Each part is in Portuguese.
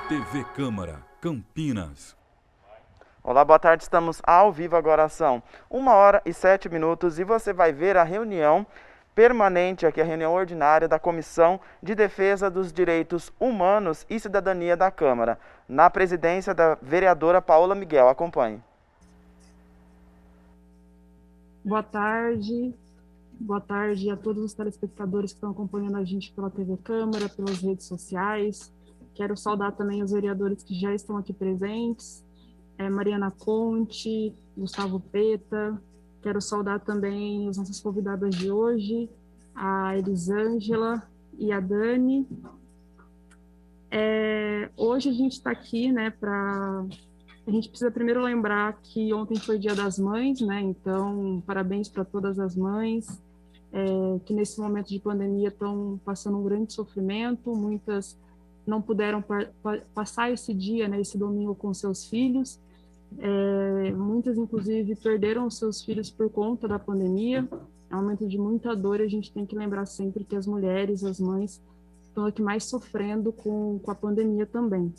TV Câmara, Campinas. Olá, boa tarde, estamos ao vivo agora, são 1h07 e você vai ver a reunião permanente aqui, a reunião ordinária da Comissão de Defesa dos Direitos Humanos e Cidadania da Câmara, na presidência da vereadora Paola Miguel. Acompanhe. Boa tarde a todos os telespectadores que estão acompanhando a gente pela TV Câmara, pelas redes sociais. Quero saudar também os vereadores que já estão aqui presentes, Mariana Conte, Gustavo Peta. Quero saudar também as nossas convidadas de hoje, a Elisângela e a Dani. Hoje a gente está aqui, né, a gente precisa primeiro lembrar que ontem foi Dia das Mães, né, então parabéns para todas as mães, que nesse momento de pandemia estão passando um grande sofrimento, muitas não puderam passar esse dia, né, esse domingo com seus filhos, muitas inclusive perderam os seus filhos por conta da pandemia. É um momento de muita dor e a gente tem que lembrar sempre que as mulheres, as mães, estão aqui mais sofrendo com a pandemia também.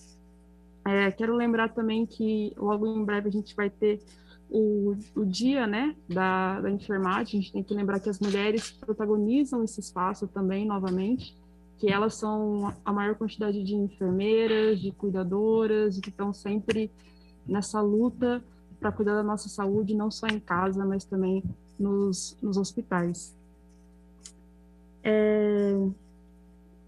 Quero lembrar também que logo em breve a gente vai ter o dia, né, da enfermagem. A gente tem que lembrar que as mulheres protagonizam esse espaço também, novamente, que elas são a maior quantidade de enfermeiras, de cuidadoras, que estão sempre nessa luta para cuidar da nossa saúde, não só em casa, mas também nos hospitais.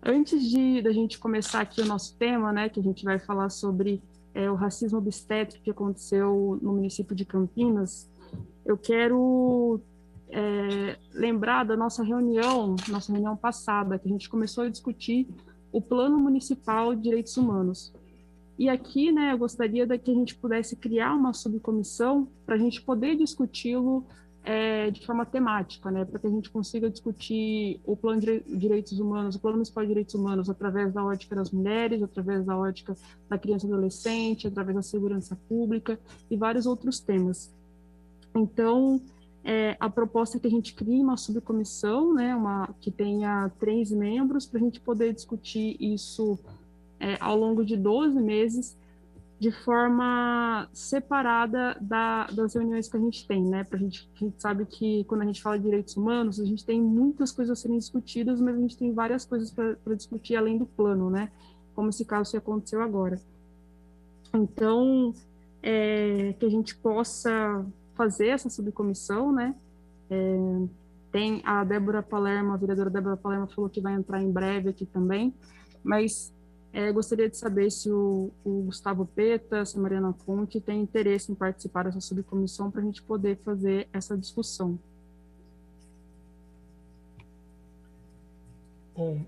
Antes da gente começar aqui o nosso tema, né, que a gente vai falar sobre o racismo obstétrico que aconteceu no município de Campinas, eu quero lembrar da nossa reunião passada, que a gente começou a discutir o Plano Municipal de Direitos Humanos. E aqui, né, eu gostaria que a gente pudesse criar uma subcomissão para a gente poder discuti-lo de forma temática, né, para que a gente consiga discutir o Plano de Direitos Humanos, o Plano Municipal de Direitos Humanos, através da ótica das mulheres, através da ótica da criança e adolescente, através da segurança pública e vários outros temas. Então, a proposta é que a gente crie uma subcomissão, né, que tenha 3 membros, para a gente poder discutir isso ao longo de 12 meses, de forma separada das reuniões que a gente tem, né? A gente sabe que quando a gente fala de direitos humanos, a gente tem muitas coisas a serem discutidas, mas a gente tem várias coisas para discutir além do plano, né? Como esse caso que aconteceu agora. Então, que a gente possa fazer essa subcomissão, né? Tem a Débora Palermo, a vereadora Débora Palermo falou que vai entrar em breve aqui também, mas gostaria de saber se o Gustavo Peta, se a Mariana Conte tem interesse em participar dessa subcomissão para a gente poder fazer essa discussão. Bom,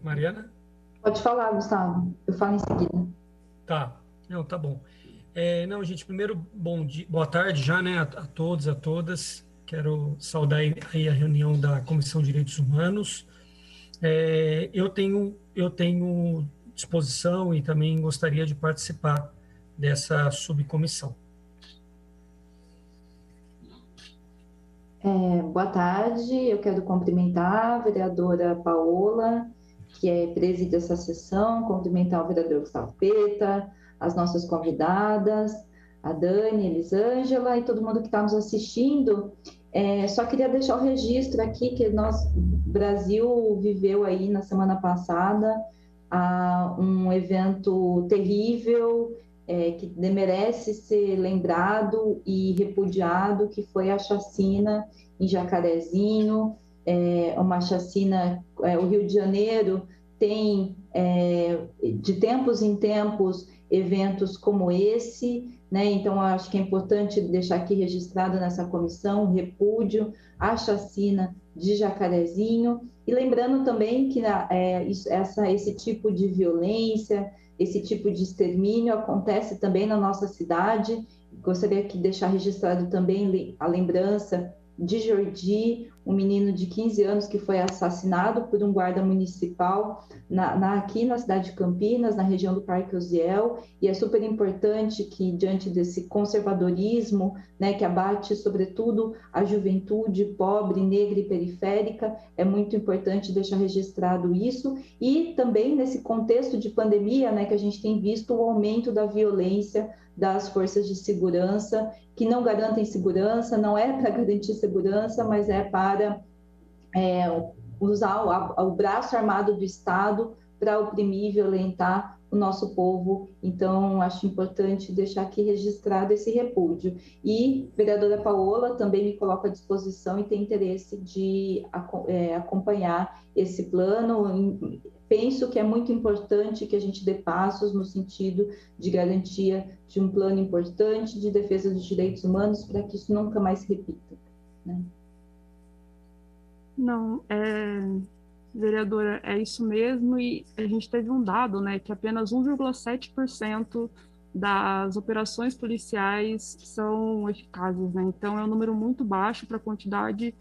Mariana? Pode falar, Gustavo. Eu falo em seguida. Tá. Não, tá bom. Não, gente, primeiro, boa tarde já, né, a todos, a todas. Quero saudar aí a reunião da Comissão de Direitos Humanos. Eu tenho disposição e também gostaria de participar dessa subcomissão. Boa tarde, eu quero cumprimentar a vereadora Paola, que preside essa sessão, cumprimentar o vereador Gustavo Peta, as nossas convidadas, a Dani, a Elisângela e todo mundo que está nos assistindo. Só queria deixar o registro aqui que o Brasil viveu aí na semana passada um evento terrível, que merece ser lembrado e repudiado, que foi a chacina em Jacarezinho, uma chacina. O Rio de Janeiro tem, de tempos em tempos, eventos como esse, né? Então, eu acho que é importante deixar aqui registrado nessa comissão o repúdio à chacina de Jacarezinho, e lembrando também que esse tipo de violência, esse tipo de extermínio acontece também na nossa cidade. Gostaria de deixar registrado também a lembrança de Jordi, um menino de 15 anos que foi assassinado por um guarda municipal aqui na cidade de Campinas, na região do Parque Osiel, e é super importante que, diante desse conservadorismo, né, que abate sobretudo a juventude pobre, negra e periférica, é muito importante deixar registrado isso, e também nesse contexto de pandemia, né, que a gente tem visto o aumento da violência das forças de segurança, que não garantem segurança, não é para garantir segurança, mas é para usar o braço armado do Estado para oprimir e violentar o nosso povo. Então, acho importante deixar aqui registrado esse repúdio. E, vereadora Paola, também me coloco à disposição e tem interesse de acompanhar esse plano. Penso que é muito importante que a gente dê passos no sentido de garantia de um plano importante de defesa dos direitos humanos para que isso nunca mais se repita, né? Não, vereadora, é isso mesmo, e a gente teve um dado, né, que apenas 1,7% das operações policiais são eficazes, né? Então é um número muito baixo para a quantidade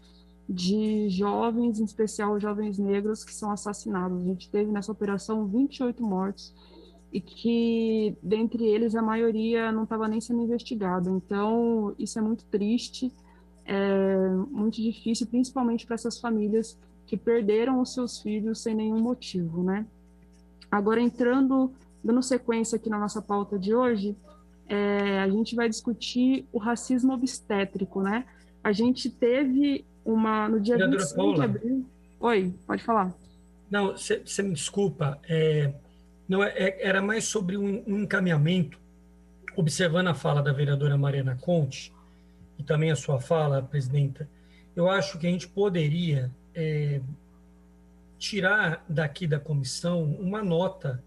de jovens, em especial jovens negros, que são assassinados. A gente teve nessa operação 28 mortos, e que, dentre eles, a maioria não estava nem sendo investigada. Então, isso é muito triste, é muito difícil, principalmente para essas famílias que perderam os seus filhos sem nenhum motivo, né? Agora, dando sequência aqui na nossa pauta de hoje, a gente vai discutir o racismo obstétrico, né? A gente teve no dia Vereadora 25 de Paula. abril... Oi, pode falar. Não, você me desculpa, era mais sobre um encaminhamento, observando a fala da vereadora Mariana Conte, e também a sua fala, presidenta. Eu acho que a gente poderia tirar daqui da comissão uma nota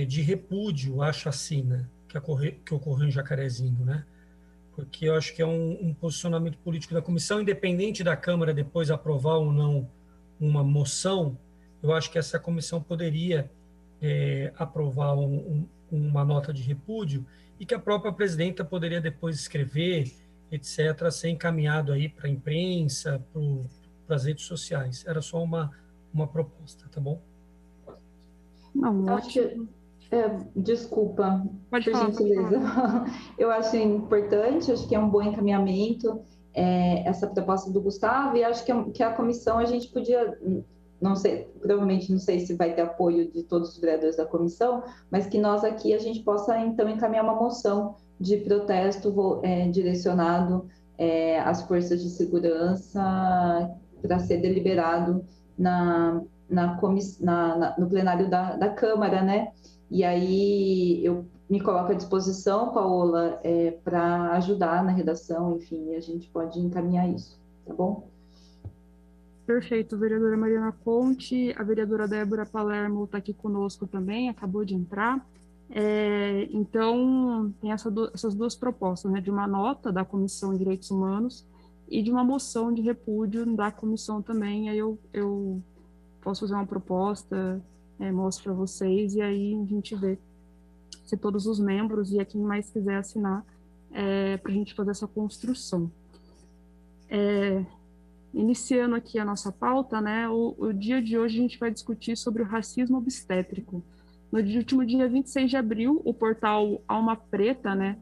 de repúdio à chacina que ocorreu em Jacarezinho, né? Porque eu acho que é um posicionamento político da comissão, independente da Câmara depois aprovar ou não uma moção. Eu acho que essa comissão poderia aprovar uma nota de repúdio e que a própria presidenta poderia depois escrever, etc., ser encaminhado aí para a imprensa, para as redes sociais. Era só uma proposta, tá bom? Não, Acho que, desculpa, pode por falar, gentileza. pode falar. Eu acho importante, acho que é um bom encaminhamento essa proposta do Gustavo, e acho que a comissão a gente podia, não sei, provavelmente não sei se vai ter apoio de todos os vereadores da comissão, mas que nós aqui a gente possa então encaminhar uma moção de protesto direcionado às forças de segurança para ser deliberado no plenário da Câmara, né? E aí eu me coloco à disposição, Paola, para ajudar na redação, enfim, a gente pode encaminhar isso, tá bom? Perfeito, vereadora Mariana Conte, a vereadora Débora Palermo está aqui conosco também, acabou de entrar. Então, tem essas duas propostas, né, de uma nota da Comissão de Direitos Humanos e de uma moção de repúdio da comissão também. Aí eu posso fazer uma proposta, mostro para vocês, e aí a gente vê se todos os membros e a quem mais quiser assinar, para a gente fazer essa construção. Iniciando aqui a nossa pauta, né, o dia de hoje a gente vai discutir sobre o racismo obstétrico. No último dia 26 de abril, o portal Alma Preta, né,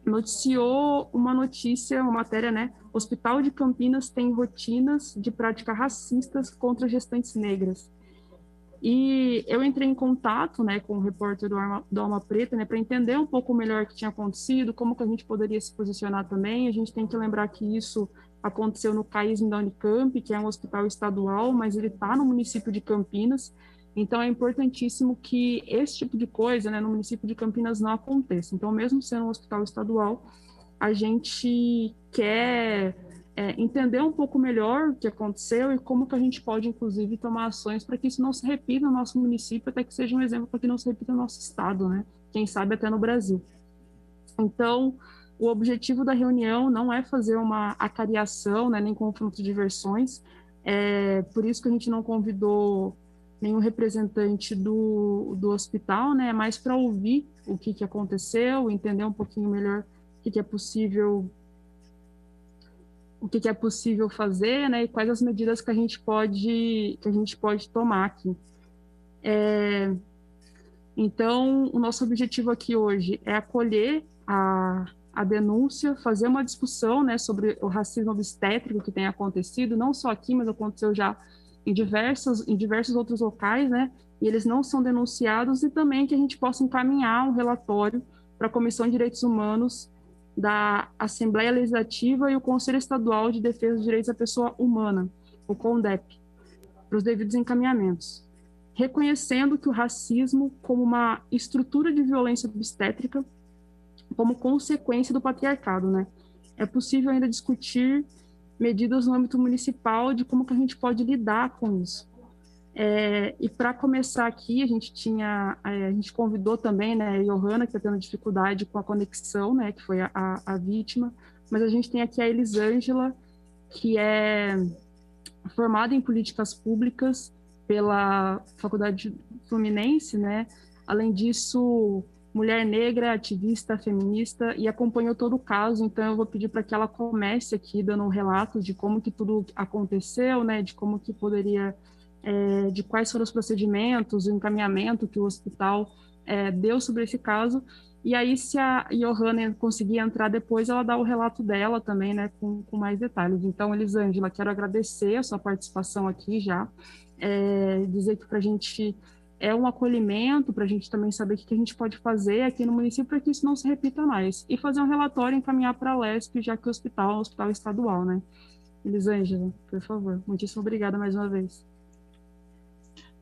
noticiou uma matéria, né, Hospital de Campinas tem rotinas de práticas racistas contra gestantes negras. E eu entrei em contato, né, com o repórter do Alma Preta, né, para entender um pouco melhor o que tinha acontecido, como que a gente poderia se posicionar também. A gente tem que lembrar que isso aconteceu no CAISM da Unicamp, que é um hospital estadual, mas ele está no município de Campinas. Então é importantíssimo que esse tipo de coisa, né, no município de Campinas não aconteça. Então, mesmo sendo um hospital estadual, a gente quer entender um pouco melhor o que aconteceu e como que a gente pode, inclusive, tomar ações para que isso não se repita no nosso município, até que seja um exemplo para que não se repita no nosso estado, né? Quem sabe até no Brasil. Então, o objetivo da reunião não é fazer uma acariação, né, nem confronto de versões. Por isso que a gente não convidou nenhum representante do hospital, né? É mais para ouvir o que aconteceu, entender um pouquinho melhor o que é possível o que é possível fazer, né, e quais as medidas que a gente pode tomar aqui. Então, o nosso objetivo aqui hoje é acolher a denúncia, fazer uma discussão, né, sobre o racismo obstétrico que tem acontecido, não só aqui, mas aconteceu já em diversos outros locais, né, e eles não são denunciados, e também que a gente possa encaminhar um relatório para a Comissão de Direitos Humanos da Assembleia Legislativa e o Conselho Estadual de Defesa dos Direitos da Pessoa Humana, o CONDEP, para os devidos encaminhamentos, reconhecendo que o racismo como uma estrutura de violência obstétrica, como consequência do patriarcado, né? É possível ainda discutir medidas no âmbito municipal de como que a gente pode lidar com isso. E para começar aqui, a gente convidou também, né, a Johanna, que está tendo dificuldade com a conexão, né, que foi a vítima, mas a gente tem aqui a Elisângela, que é formada em políticas públicas pela Faculdade Fluminense, né? Além disso, mulher negra, ativista, feminista, e acompanhou todo o caso. Então eu vou pedir para que ela comece aqui dando um relato de como que tudo aconteceu, né? De como que poderia, de quais foram os procedimentos, o encaminhamento que o hospital deu sobre esse caso. E aí, se a Johanna conseguir entrar depois, ela dá o relato dela também, né, com mais detalhes. Então, Elisângela, quero agradecer a sua participação aqui já, dizer que para a gente é um acolhimento, para a gente também saber o que a gente pode fazer aqui no município para que isso não se repita mais. E fazer um relatório e encaminhar para a LESP, já que o hospital é um hospital estadual, né? Elisângela, por favor. Muitíssimo obrigada mais uma vez.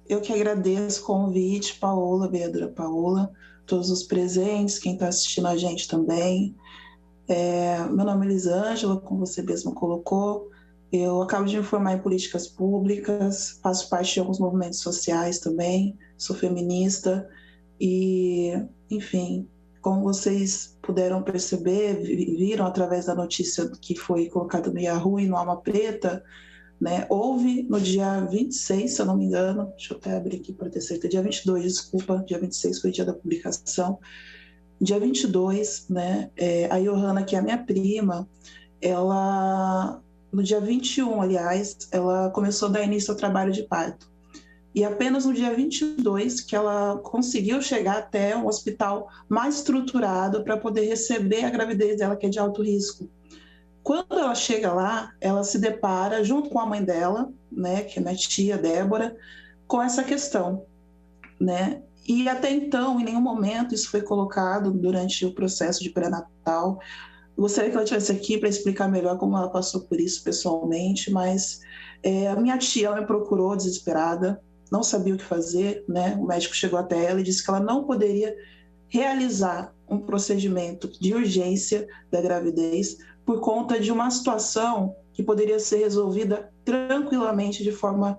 Eu que agradeço o convite, Paola, vereadora Paola, todos os presentes, quem está assistindo a gente também. Meu nome é Elisângela, como você mesmo colocou. Eu acabo de me formar em políticas públicas, faço parte de alguns movimentos sociais também, sou feminista e, enfim, como vocês puderam perceber, viram através da notícia que foi colocada no Yahoo e no Alma Preta, né, houve no dia 26, se eu não me engano, deixa eu até abrir aqui para ter certeza, dia 22, desculpa, dia 26 foi o dia da publicação, dia 22, né, a Johanna, que é a minha prima, ela, no dia 21, aliás, ela começou a dar início ao trabalho de parto, e apenas no dia 22 que ela conseguiu chegar até um hospital mais estruturado para poder receber a gravidez dela, que é de alto risco. Quando ela chega lá, ela se depara, junto com a mãe dela, né, que é minha tia Débora, com essa questão, né? E até então, em nenhum momento isso foi colocado durante o processo de pré-natal. Gostaria que ela estivesse aqui para explicar melhor como ela passou por isso pessoalmente, mas a minha tia, ela me procurou desesperada, não sabia o que fazer, né? O médico chegou até ela e disse que ela não poderia realizar um procedimento de urgência da gravidez por conta de uma situação que poderia ser resolvida tranquilamente de forma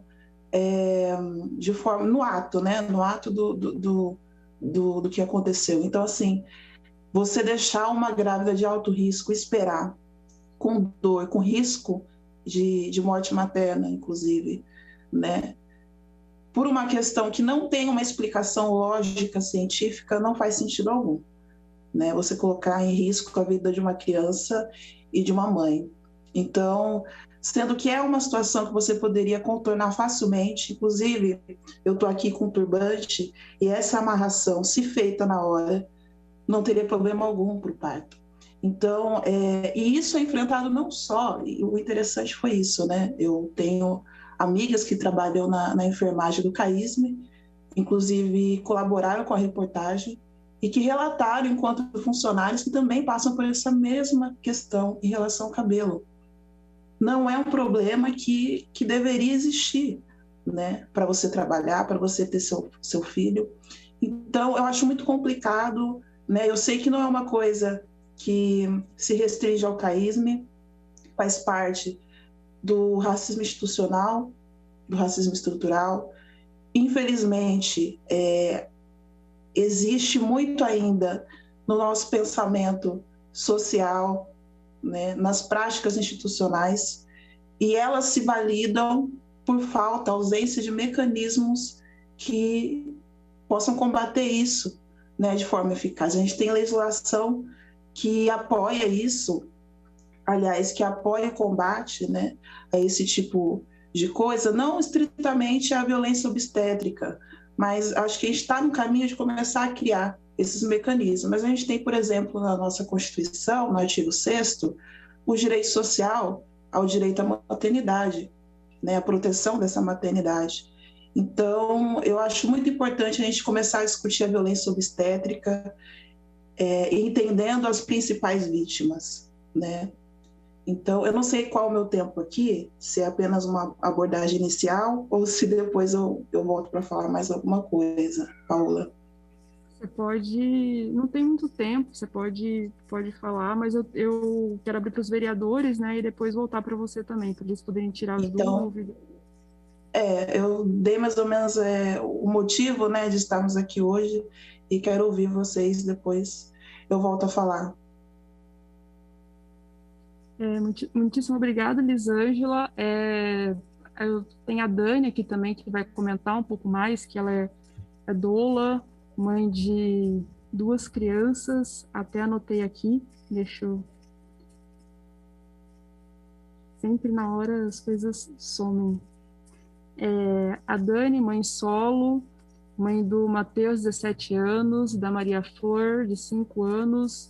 no ato, né? No ato do que aconteceu. Então, assim, você deixar uma grávida de alto risco esperar, com dor, com risco de morte materna, inclusive, né? Por uma questão que não tem uma explicação lógica, científica, não faz sentido algum, né? Você colocar em risco a vida de uma criança e de uma mãe. Então, sendo que é uma situação que você poderia contornar facilmente, inclusive, eu estou aqui com turbante, e essa amarração, se feita na hora, não teria problema algum para o parto. Então, e isso é enfrentado não só, e o interessante foi isso, né? Eu tenho amigas que trabalham na enfermagem do CAISM, inclusive colaboraram com a reportagem, e que relataram, enquanto funcionários, que também passam por essa mesma questão em relação ao cabelo. Não é um problema que deveria existir, né, para você trabalhar, para você ter seu filho. Então, eu acho muito complicado, né? Eu sei que não é uma coisa que se restringe ao CAISM, faz parte do racismo institucional, do racismo estrutural. Infelizmente, existe muito ainda no nosso pensamento social, né, nas práticas institucionais, e elas se validam por falta, ausência de mecanismos que possam combater isso, né, de forma eficaz. A gente tem legislação que apoia isso, aliás, que apoia o combate, né, a esse tipo de coisa, não estritamente a violência obstétrica, mas acho que a gente está no caminho de começar a criar esses mecanismos. Mas a gente tem, por exemplo, na nossa Constituição, no artigo 6º, o direito social ao direito à maternidade, né, a proteção dessa maternidade. Então, eu acho muito importante a gente começar a discutir a violência obstétrica, entendendo as principais vítimas, né? Então, eu não sei qual é o meu tempo aqui, se é apenas uma abordagem inicial ou se depois eu volto para falar mais alguma coisa, Paula. Você pode, não tem muito tempo, você pode falar, mas eu quero abrir para os vereadores, né, e depois voltar para você também, para eles poderem tirar as dúvidas. Eu dei mais ou menos o motivo, né, de estarmos aqui hoje e quero ouvir vocês, depois eu volto a falar. Muitíssimo obrigada, Elisângela. Eu tenho a Dani aqui também, que vai comentar um pouco mais, que ela é doula, mãe de 2 crianças, até anotei aqui, deixa eu... Sempre na hora as coisas somem. A Dani, mãe solo, mãe do Matheus, 17 anos, da Maria Flor, de 5 anos,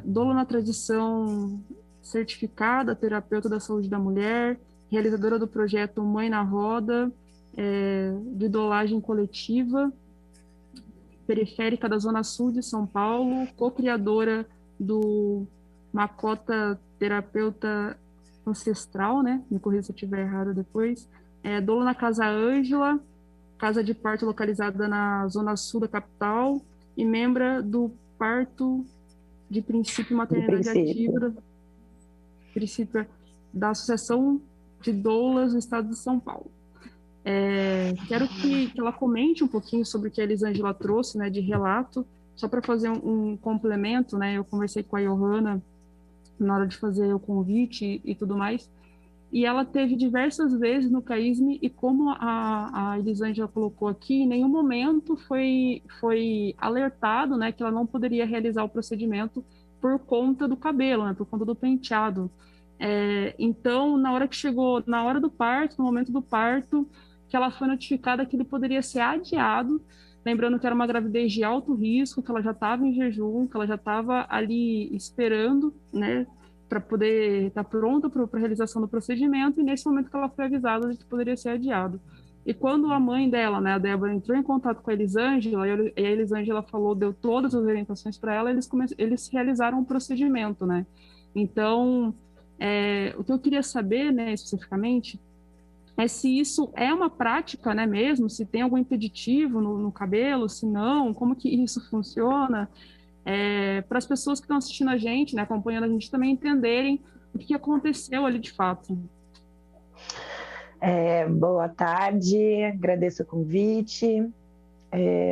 doula na tradição certificada, terapeuta da saúde da mulher, realizadora do projeto Mãe na Roda, de doulagem coletiva, periférica da Zona Sul de São Paulo, co-criadora do Macota Terapeuta Ancestral, né? Me corrija se eu estiver errado depois. Doula na Casa Ângela, casa de parto localizada na Zona Sul da capital, e membro do Parto de Princípio Maternidade Ativa, princípio da Associação de Doulas do Estado de São Paulo. Quero que ela comente um pouquinho sobre o que a Elisângela trouxe, né, de relato, só para fazer um complemento, né? Eu conversei com a Johanna na hora de fazer o convite e tudo mais, e ela teve diversas vezes no CAISM, e como a Elisângela colocou aqui, em nenhum momento foi alertado, né, que ela não poderia realizar o procedimento por conta do cabelo, né, por conta do penteado. Então, na hora que chegou, na hora do parto, no momento do parto, que ela foi notificada que ele poderia ser adiado, lembrando que era uma gravidez de alto risco, que ela já estava em jejum, que ela já estava ali esperando, né, para poder estar pronta para a realização do procedimento, e nesse momento que ela foi avisada de que poderia ser adiado. E quando a mãe dela, né, a Débora, entrou em contato com a Elisângela, e a Elisângela falou, deu todas as orientações para ela, eles realizaram um procedimento, né. Então, o que eu queria saber, né, especificamente, se isso é uma prática, né, mesmo, se tem algum impeditivo no cabelo, se não, como que isso funciona, para as pessoas que estão assistindo a gente, né, acompanhando a gente, também entenderem o que aconteceu ali de fato. Boa tarde, agradeço o convite,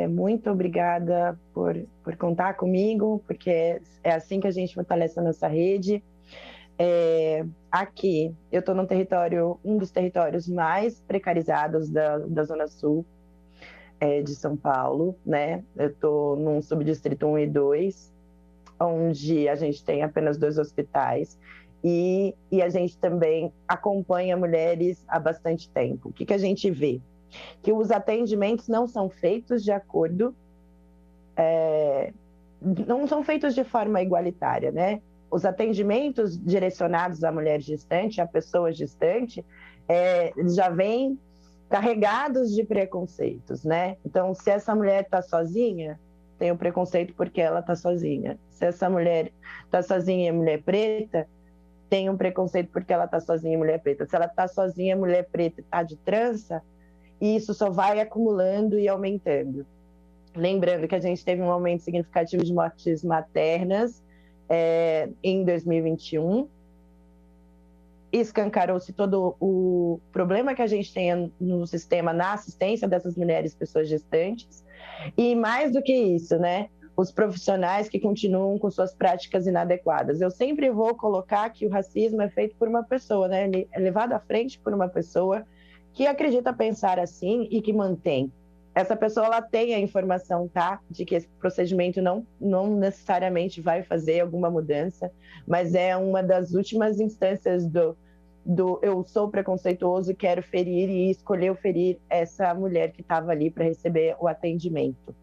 muito obrigada por contar comigo, porque é assim que a gente fortalece a nossa rede. Aqui, eu estou no território, um dos territórios mais precarizados da Zona Sul de São Paulo, né? Eu estou num subdistrito 1 e 2, onde a gente tem apenas 2 hospitais, e a gente também acompanha mulheres há bastante tempo. O que a gente vê? Que os atendimentos não são feitos de acordo, não são feitos de forma igualitária, né? Os atendimentos direcionados à mulher gestante, à pessoa gestante, já vêm carregados de preconceitos, né? Então, se essa mulher está sozinha, tem o preconceito porque ela está sozinha. Se essa mulher está sozinha e é mulher preta, tem um preconceito porque ela está sozinha e mulher preta. Se ela está sozinha, mulher preta, está de trança, e isso só vai acumulando e aumentando. Lembrando que a gente teve um aumento significativo de mortes maternas em 2021, escancarou-se todo o problema que a gente tem no sistema, na assistência dessas mulheres, pessoas gestantes, e mais do que isso, né, os profissionais que continuam com suas práticas inadequadas. Eu sempre vou colocar que o racismo é feito por uma pessoa, né, ele é levado à frente por uma pessoa que acredita pensar assim e que mantém essa pessoa ela tem a informação, tá? De que esse procedimento não necessariamente vai fazer alguma mudança, mas é uma das últimas instâncias do eu sou preconceituoso e quero ferir, e escolheu ferir essa mulher que estava ali para receber o atendimento.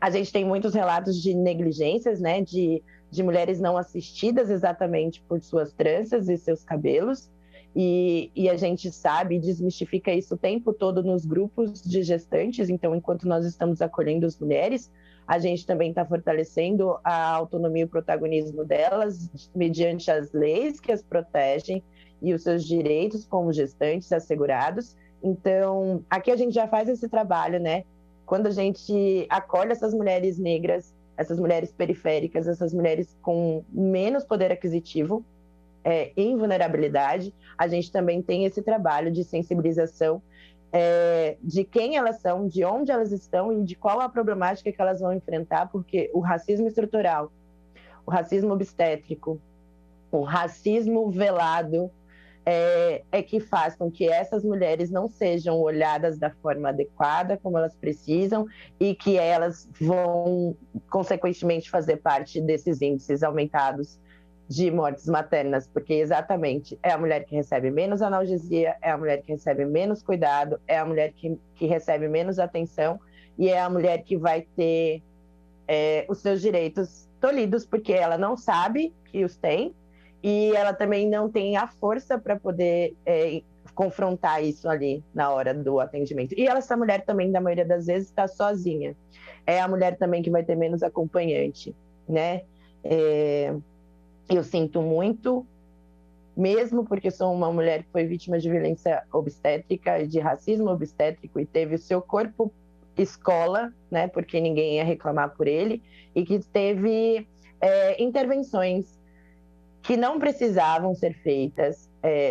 A gente tem muitos relatos de negligências, né? De mulheres não assistidas exatamente por suas tranças e seus cabelos. E a gente sabe, desmistifica isso o tempo todo nos grupos de gestantes. Então, enquanto nós estamos acolhendo as mulheres, a gente também está fortalecendo a autonomia e o protagonismo delas mediante as leis que as protegem e os seus direitos como gestantes assegurados. Então, aqui a gente já faz esse trabalho, né? Quando a gente acolhe essas mulheres negras, essas mulheres periféricas, essas mulheres com menos poder aquisitivo, em vulnerabilidade, a gente também tem esse trabalho de sensibilização de quem elas são, de onde elas estão e de qual a problemática que elas vão enfrentar, porque o racismo estrutural, o racismo obstétrico, o racismo velado que faz com que essas mulheres não sejam olhadas da forma adequada, como elas precisam, e que elas vão, consequentemente, fazer parte desses índices aumentados de mortes maternas, porque exatamente é a mulher que recebe menos analgesia, é a mulher que recebe menos cuidado, é a mulher que recebe menos atenção e é a mulher que vai ter os seus direitos tolhidos, porque ela não sabe que os tem e ela também não tem a força para poder confrontar isso ali na hora do atendimento. E essa mulher também, na maioria das vezes, está sozinha. É a mulher também que vai ter menos acompanhante, né? Eu sinto muito, mesmo porque sou uma mulher que foi vítima de violência obstétrica e de racismo obstétrico e teve o seu corpo escola, né, porque ninguém ia reclamar por ele, e que teve intervenções que não precisavam ser feitas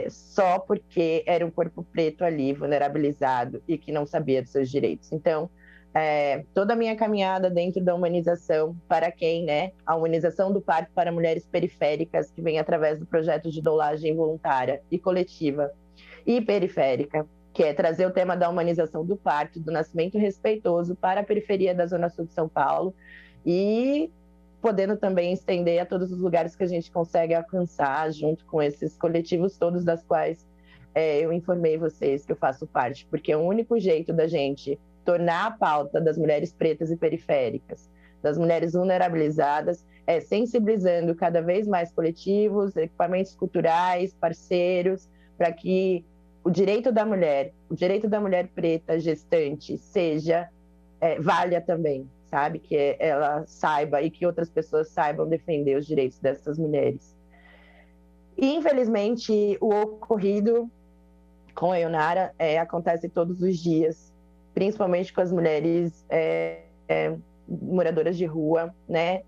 só porque era um corpo preto ali, vulnerabilizado e que não sabia dos seus direitos. Então, toda a minha caminhada dentro da humanização para quem, né? A humanização do parto para mulheres periféricas, que vem através do projeto de doulagem voluntária e coletiva e periférica, que é trazer o tema da humanização do parto, do nascimento respeitoso para a periferia da Zona Sul de São Paulo e podendo também estender a todos os lugares que a gente consegue alcançar junto com esses coletivos todos das quais eu informei vocês que eu faço parte, porque é o único jeito da gente tornar a pauta das mulheres pretas e periféricas, das mulheres vulnerabilizadas, sensibilizando cada vez mais coletivos, equipamentos culturais, parceiros, para que o direito da mulher preta gestante valha também, sabe? Que ela saiba e que outras pessoas saibam defender os direitos dessas mulheres. E, infelizmente, o ocorrido com a Ionara acontece todos os dias, principalmente com as mulheres moradoras de rua, né?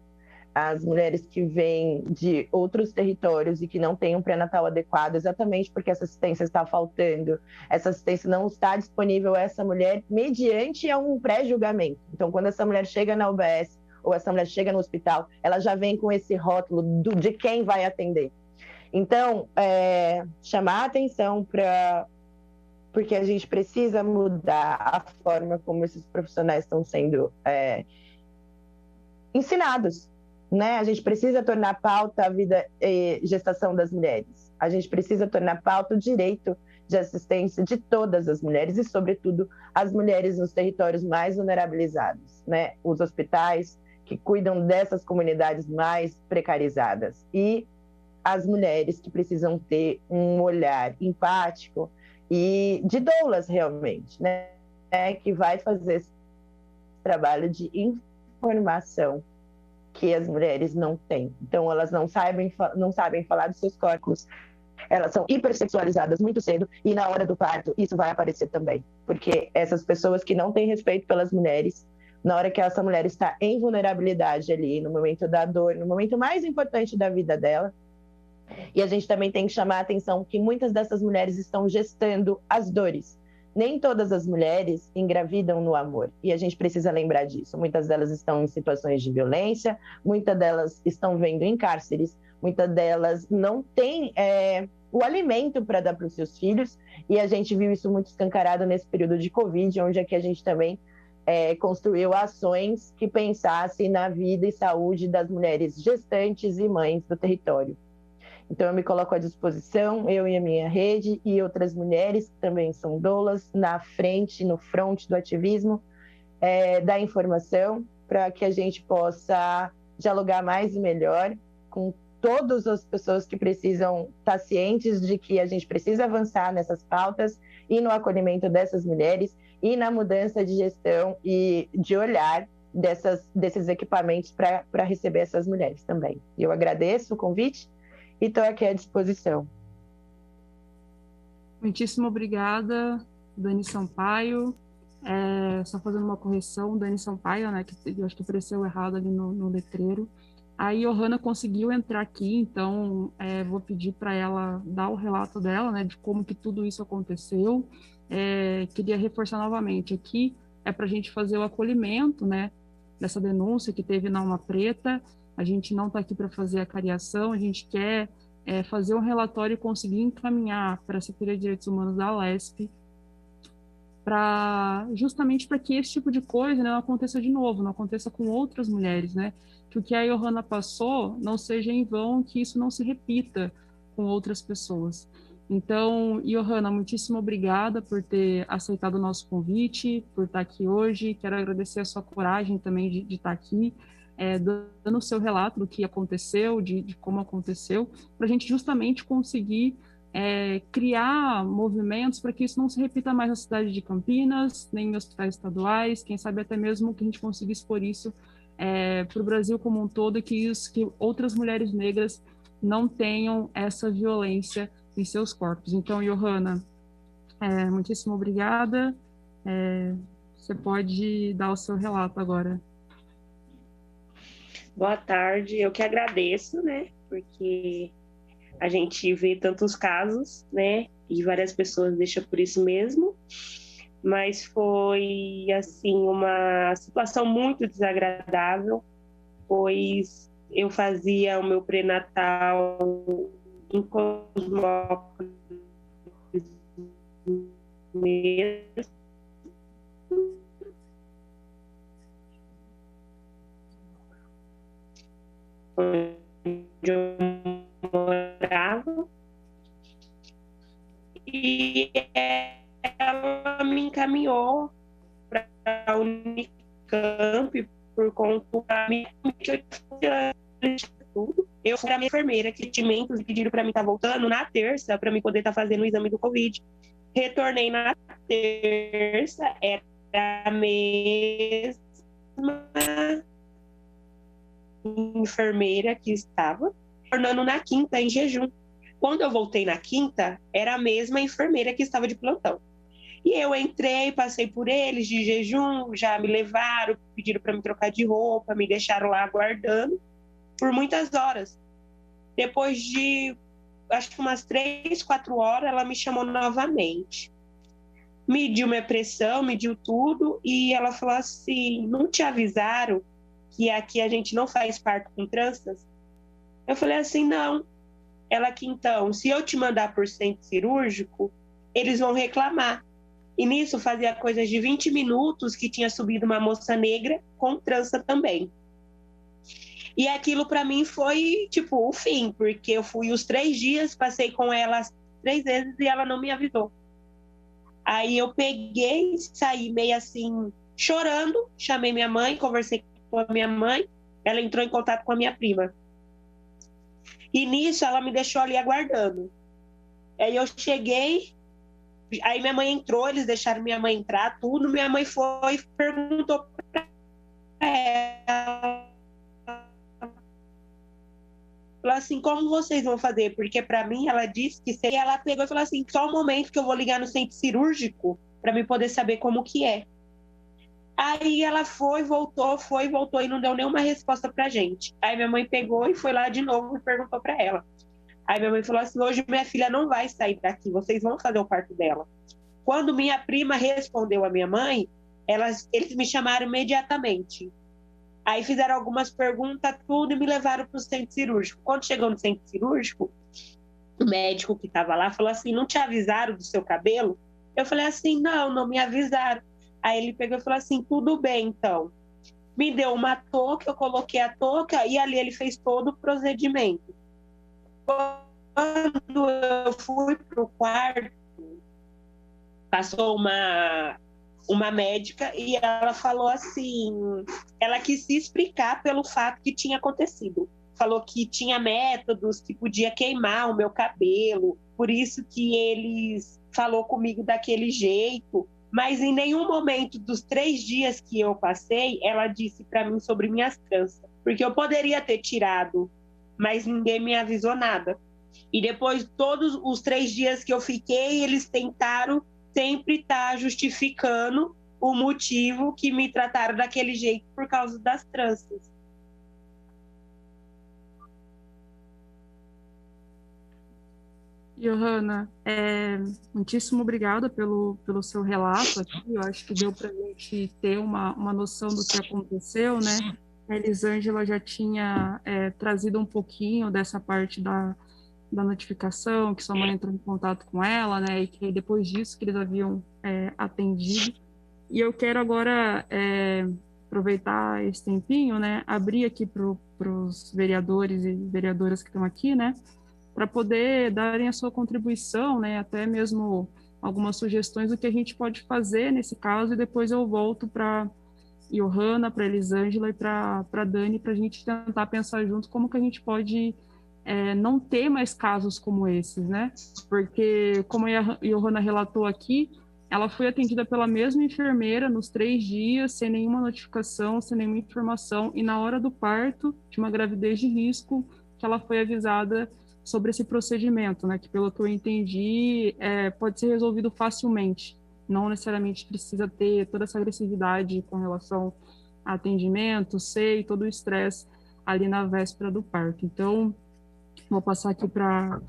As mulheres que vêm de outros territórios e que não têm um pré-natal adequado, exatamente porque essa assistência está faltando, essa assistência não está disponível a essa mulher mediante um pré-julgamento. Então, quando essa mulher chega na UBS ou essa mulher chega no hospital, ela já vem com esse rótulo de quem vai atender. Então, chamar a atenção porque a gente precisa mudar a forma como esses profissionais estão sendo ensinados, né? A gente precisa tornar pauta a vida e gestação das mulheres. A gente precisa tornar pauta o direito de assistência de todas as mulheres e, sobretudo, as mulheres nos territórios mais vulnerabilizados, né? Os hospitais que cuidam dessas comunidades mais precarizadas e as mulheres que precisam ter um olhar empático e de doulas realmente, né? Que vai fazer esse trabalho de informação que as mulheres não têm. Então, elas não sabem falar dos seus corpos. Elas são hipersexualizadas muito cedo e na hora do parto isso vai aparecer também. Porque essas pessoas que não têm respeito pelas mulheres, na hora que essa mulher está em vulnerabilidade ali, no momento da dor, no momento mais importante da vida dela, e a gente também tem que chamar a atenção que muitas dessas mulheres estão gestando as dores. Nem todas as mulheres engravidam no amor, e a gente precisa lembrar disso. Muitas delas estão em situações de violência, muitas delas estão vendo em cárceres, muitas delas não têm o alimento para dar para os seus filhos, e a gente viu isso muito escancarado nesse período de Covid, onde aqui a gente também construiu ações que pensassem na vida e saúde das mulheres gestantes e mães do território. Então, eu me coloco à disposição, eu e a minha rede, e outras mulheres que também são doulas, na frente, no front do ativismo, da informação, para que a gente possa dialogar mais e melhor com todas as pessoas que precisam estar cientes de que a gente precisa avançar nessas pautas e no acolhimento dessas mulheres e na mudança de gestão e de olhar desses equipamentos para receber essas mulheres também. Eu agradeço o convite e estou aqui à disposição. Muitíssimo obrigada, Dani Sampaio. Só fazendo uma correção, Dani Sampaio, né, que eu acho que apareceu errado ali no letreiro. A Johanna conseguiu entrar aqui, então vou pedir para ela dar o relato dela, né, de como que tudo isso aconteceu. Queria reforçar novamente, aqui é para a gente fazer o acolhimento, né, dessa denúncia que teve na Alma Preta. A gente não está aqui para fazer a cariação, a gente quer fazer um relatório e conseguir encaminhar para a Secretaria de Direitos Humanos da Alesp, justamente para que esse tipo de coisa, né, não aconteça de novo, não aconteça com outras mulheres, né? Que o que a Johanna passou não seja em vão, que isso não se repita com outras pessoas. Então, Johanna, muitíssimo obrigada por ter aceitado o nosso convite, por estar aqui hoje. Quero agradecer a sua coragem também de estar aqui, dando o seu relato do que aconteceu, de como aconteceu, para a gente justamente conseguir criar movimentos para que isso não se repita mais na cidade de Campinas, nem em hospitais estaduais, quem sabe até mesmo que a gente consiga expor isso para o Brasil como um todo, e que outras mulheres negras não tenham essa violência em seus corpos. Então, Johanna, muitíssimo obrigada. Você pode dar o seu relato agora. Boa tarde, eu que agradeço, né, porque a gente vê tantos casos, né, e várias pessoas deixam por isso mesmo, mas foi, assim, uma situação muito desagradável, pois eu fazia o meu pré-natal em Cosmópolis mesmo, onde eu morava, e ela me encaminhou para a Unicamp por conta da minha tudo. Eu fui a minha enfermeira que e pediram para mim estar voltando na terça para mim poder estar fazendo o exame do Covid. Retornei na terça, era a mesma enfermeira que estava, tornando na quinta em jejum. Quando eu voltei na quinta, era a mesma enfermeira que estava de plantão. E eu entrei, passei por eles de jejum, já me levaram, pediram para me trocar de roupa, me deixaram lá aguardando por muitas horas. Depois de, acho que umas 3, 4 horas, ela me chamou novamente. Mediu minha pressão, mediu tudo, e ela falou assim, não te avisaram que aqui a gente não faz parto com tranças? Eu falei assim, não. Ela que então, se eu te mandar por centro cirúrgico, eles vão reclamar. E nisso fazia coisas de 20 minutos que tinha subido uma moça negra com trança também. E aquilo para mim foi tipo o fim, porque eu fui os 3 dias, passei com ela 3 vezes e ela não me avisou. Aí eu peguei, saí meio assim, chorando, chamei minha mãe, conversei com a minha mãe, ela entrou em contato com a minha prima. E nisso ela me deixou ali aguardando. Aí eu cheguei, aí minha mãe entrou, eles deixaram minha mãe entrar, tudo, minha mãe foi, perguntou para ela, falou assim, como vocês vão fazer? Porque para mim, ela disse que seria. Ela pegou e falou assim, só um momento que eu vou ligar no centro cirúrgico para me poder saber como que é. Aí ela foi, voltou e não deu nenhuma resposta pra gente. Aí minha mãe pegou e foi lá de novo e perguntou para ela. Aí minha mãe falou assim, hoje minha filha não vai sair daqui, vocês vão fazer o parto dela. Quando minha prima respondeu a minha mãe, eles me chamaram imediatamente. Aí fizeram algumas perguntas, tudo, e me levaram para o centro cirúrgico. Quando chegou no centro cirúrgico, o médico que estava lá falou assim, não te avisaram do seu cabelo? Eu falei assim, não me avisaram. Aí ele pegou e falou assim, tudo bem, então. Me deu uma touca, eu coloquei a touca e ali ele fez todo o procedimento. Quando eu fui para o quarto, passou uma médica e ela falou assim, ela quis se explicar pelo fato que tinha acontecido. Falou que tinha métodos que podia queimar o meu cabelo, por isso que eles falou comigo daquele jeito, mas em nenhum momento dos 3 dias que eu passei, ela disse para mim sobre minhas tranças, porque eu poderia ter tirado, mas ninguém me avisou nada. E depois, todos os 3 dias que eu fiquei, eles tentaram sempre estar justificando o motivo que me trataram daquele jeito por causa das tranças. Johanna, muitíssimo obrigada pelo seu relato aqui. Eu acho que deu para a gente ter uma noção do que aconteceu, né? A Elisângela já tinha trazido um pouquinho dessa parte da notificação, que sua mãe entrou em contato com ela, né? E que depois disso que eles haviam atendido. E eu quero agora aproveitar esse tempinho, né? Abrir aqui para os vereadores e vereadoras que estão aqui, né? Para poder darem a sua contribuição, né, até mesmo algumas sugestões do que a gente pode fazer nesse caso, e depois eu volto para Johanna, para Elisângela e para Dani, para a gente tentar pensar junto como que a gente pode não ter mais casos como esses, né? Porque, como a Johanna relatou aqui, ela foi atendida pela mesma enfermeira nos 3 dias, sem nenhuma notificação, sem nenhuma informação, e na hora do parto, de uma gravidez de risco, que ela foi avisada sobre esse procedimento, né, que pelo que eu entendi, pode ser resolvido facilmente, não necessariamente precisa ter toda essa agressividade com relação a atendimento, e todo o estresse ali na véspera do parto. Então, vou passar aqui para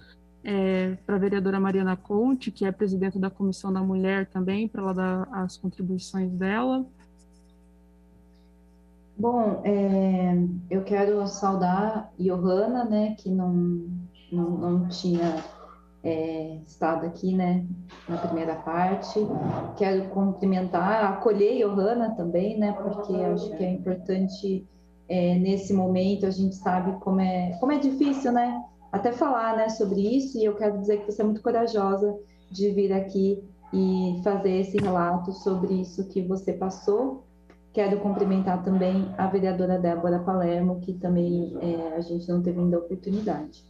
a vereadora Mariana Conte, que é presidenta da Comissão da Mulher também, para ela dar as contribuições dela. Bom, eu quero saudar Johanna, né, que não tinha estado aqui, né, na primeira parte. Quero cumprimentar, acolher Johanna também, né, porque acho que é importante nesse momento. A gente sabe como é difícil, né, até falar, né, sobre isso, e eu quero dizer que você é muito corajosa de vir aqui e fazer esse relato sobre isso que você passou. Quero cumprimentar também a vereadora Débora Palermo, que também a gente não teve ainda a oportunidade.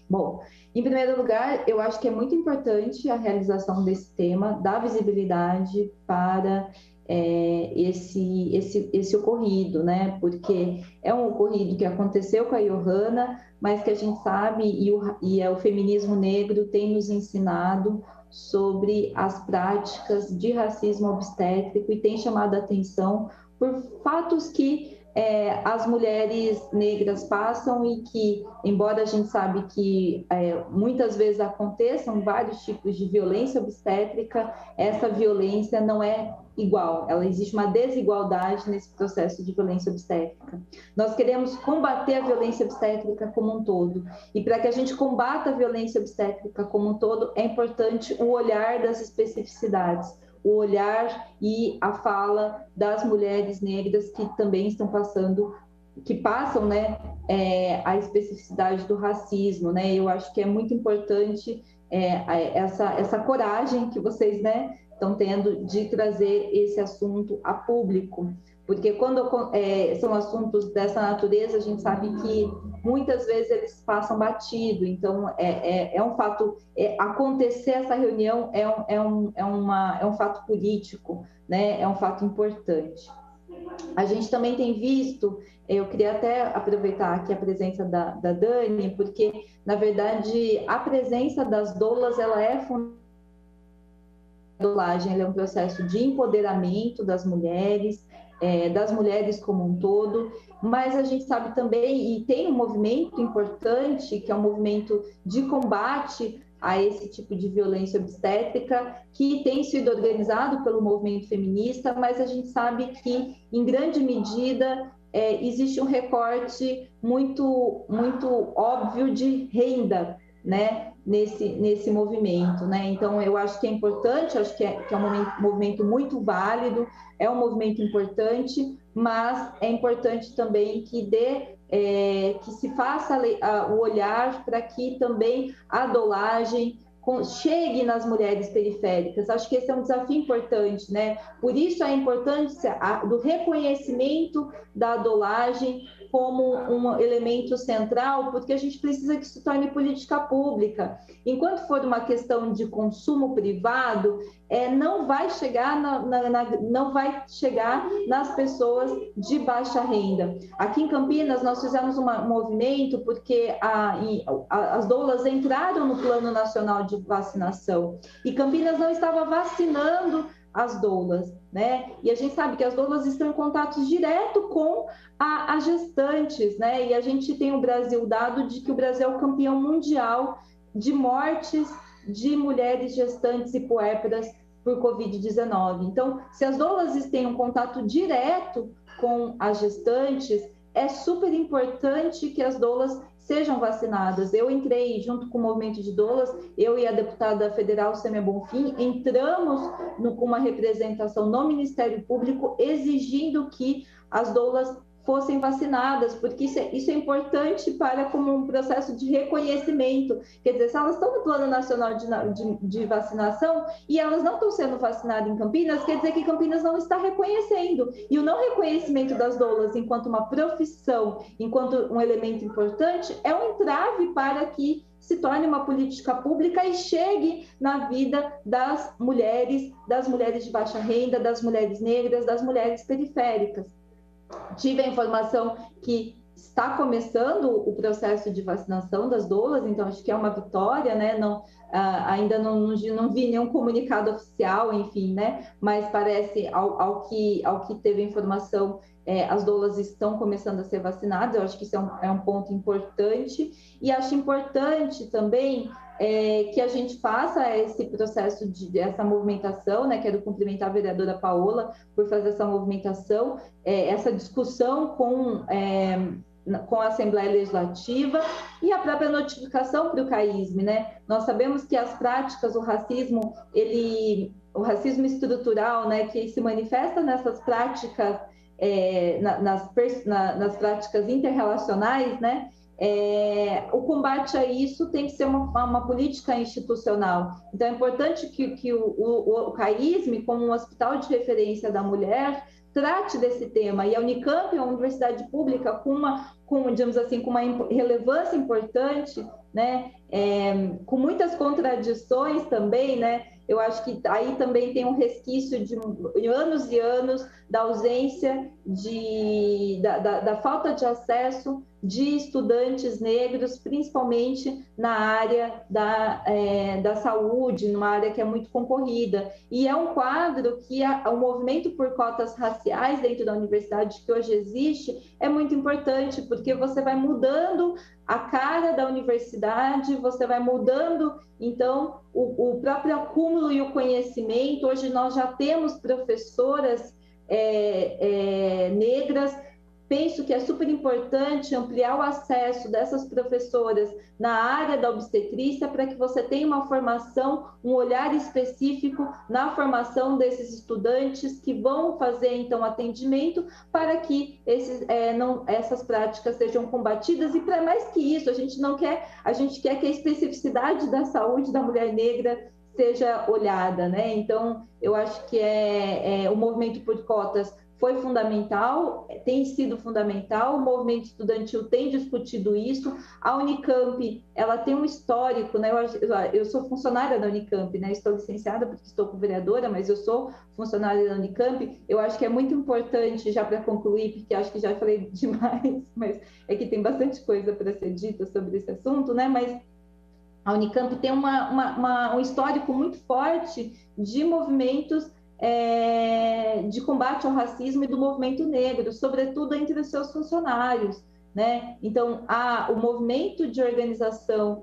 Bom, em primeiro lugar, eu acho que é muito importante a realização desse tema, dar visibilidade para esse ocorrido, né? Porque é um ocorrido que aconteceu com a Johanna, mas que a gente sabe, e o feminismo negro tem nos ensinado sobre as práticas de racismo obstétrico e tem chamado a atenção por fatos que as mulheres negras passam e que, embora a gente sabe que muitas vezes aconteçam vários tipos de violência obstétrica, essa violência não é igual, existe uma desigualdade nesse processo de violência obstétrica. Nós queremos combater a violência obstétrica como um todo, e para que a gente combata a violência obstétrica como um todo, é importante o olhar das especificidades, o olhar e a fala das mulheres negras que também estão passam, né, a especificidade do racismo, né? Eu acho que é muito importante essa coragem que vocês, né, estão tendo de trazer esse assunto a público, porque quando são assuntos dessa natureza, a gente sabe que muitas vezes eles passam batido. Então é um fato, acontecer essa reunião é um fato político, né? É um fato importante. A gente também tem visto, eu queria até aproveitar aqui a presença da Dani, porque na verdade a presença das doulas, ela é fundamental. A doulagem é um processo de empoderamento das mulheres como um todo, mas a gente sabe também, e tem um movimento importante, que é um movimento de combate a esse tipo de violência obstétrica, que tem sido organizado pelo movimento feminista, mas a gente sabe que, em grande medida, existe um recorte muito, muito óbvio de renda né, nesse movimento, né? Então, eu acho que é importante, acho que é um movimento muito válido, é um movimento importante, mas é importante também que se faça o olhar para que também a dolagem chegue nas mulheres periféricas. Acho que esse é um desafio importante, né? Por isso a importância do reconhecimento da dolagem como um elemento central, porque a gente precisa que isso se torne política pública. Enquanto for uma questão de consumo privado, não vai chegar nas pessoas de baixa renda. Aqui em Campinas, nós fizemos um movimento porque as doulas entraram no Plano Nacional de Vacinação e Campinas não estava vacinando as doulas, né? E a gente sabe que as doulas estão em contato direto com as gestantes, né? E a gente tem o Brasil dado de que o Brasil é o campeão mundial de mortes de mulheres gestantes e puérperas por Covid-19. Então, se as doulas têm um contato direto com as gestantes, é super importante que as doulas sejam vacinadas. Eu entrei junto com o movimento de doulas, eu e a deputada federal Sêmia Bonfim, entramos com uma representação no Ministério Público exigindo que as doulas fossem vacinadas, porque isso é importante como um processo de reconhecimento. Quer dizer, se elas estão no Plano Nacional de Vacinação e elas não estão sendo vacinadas em Campinas, quer dizer que Campinas não está reconhecendo. E o não reconhecimento das doulas enquanto uma profissão, enquanto um elemento importante, é um entrave para que se torne uma política pública e chegue na vida das mulheres de baixa renda, das mulheres negras, das mulheres periféricas. Tive a informação que está começando o processo de vacinação das doulas, então acho que é uma vitória, né? Ainda não vi nenhum comunicado oficial, enfim, né? Mas parece, ao que teve informação, as doulas estão começando a ser vacinadas. Eu acho que isso é um ponto importante, e acho importante também que a gente faça esse processo essa movimentação, né? Quero cumprimentar a vereadora Paola por fazer essa movimentação, essa discussão com a Assembleia Legislativa e a própria notificação para o CAISM, né? Nós sabemos que as práticas, o racismo estrutural, né, que se manifesta nessas práticas, nas práticas interrelacionais, né? O combate a isso tem que ser uma política institucional. Então, é importante que o CAISM, como um hospital de referência da mulher, trate desse tema. E a Unicamp é uma universidade pública digamos assim, com uma relevância importante, né? Com muitas contradições também, né? Eu acho que aí também tem um resquício de anos e anos da ausência, da falta de acesso de estudantes negros, principalmente na área da saúde, numa área que é muito concorrida. E é um quadro que o movimento por cotas raciais dentro da universidade, que hoje existe, é muito importante, porque você vai mudando a cara da universidade, você vai mudando, então, o próprio acúmulo e o conhecimento. Hoje nós já temos professoras negras. Penso que é super importante ampliar o acesso dessas professoras na área da obstetrícia para que você tenha uma formação, um olhar específico na formação desses estudantes que vão fazer, então, atendimento para que essas práticas sejam combatidas. E, para mais que isso, a gente quer que a especificidade da saúde da mulher negra seja olhada, né? Então, eu acho que o movimento por cotas foi fundamental, tem sido fundamental, o movimento estudantil tem discutido isso. A Unicamp, ela tem um histórico, né? Eu sou funcionária da Unicamp, né? Estou licenciada porque estou como vereadora, mas eu sou funcionária da Unicamp. Eu acho que é muito importante, já para concluir, porque acho que já falei demais, mas é que tem bastante coisa para ser dita sobre esse assunto, né? Mas a Unicamp tem um histórico muito forte de movimentos de combate ao racismo e do movimento negro, sobretudo entre os seus funcionários, né? Então, o movimento de organização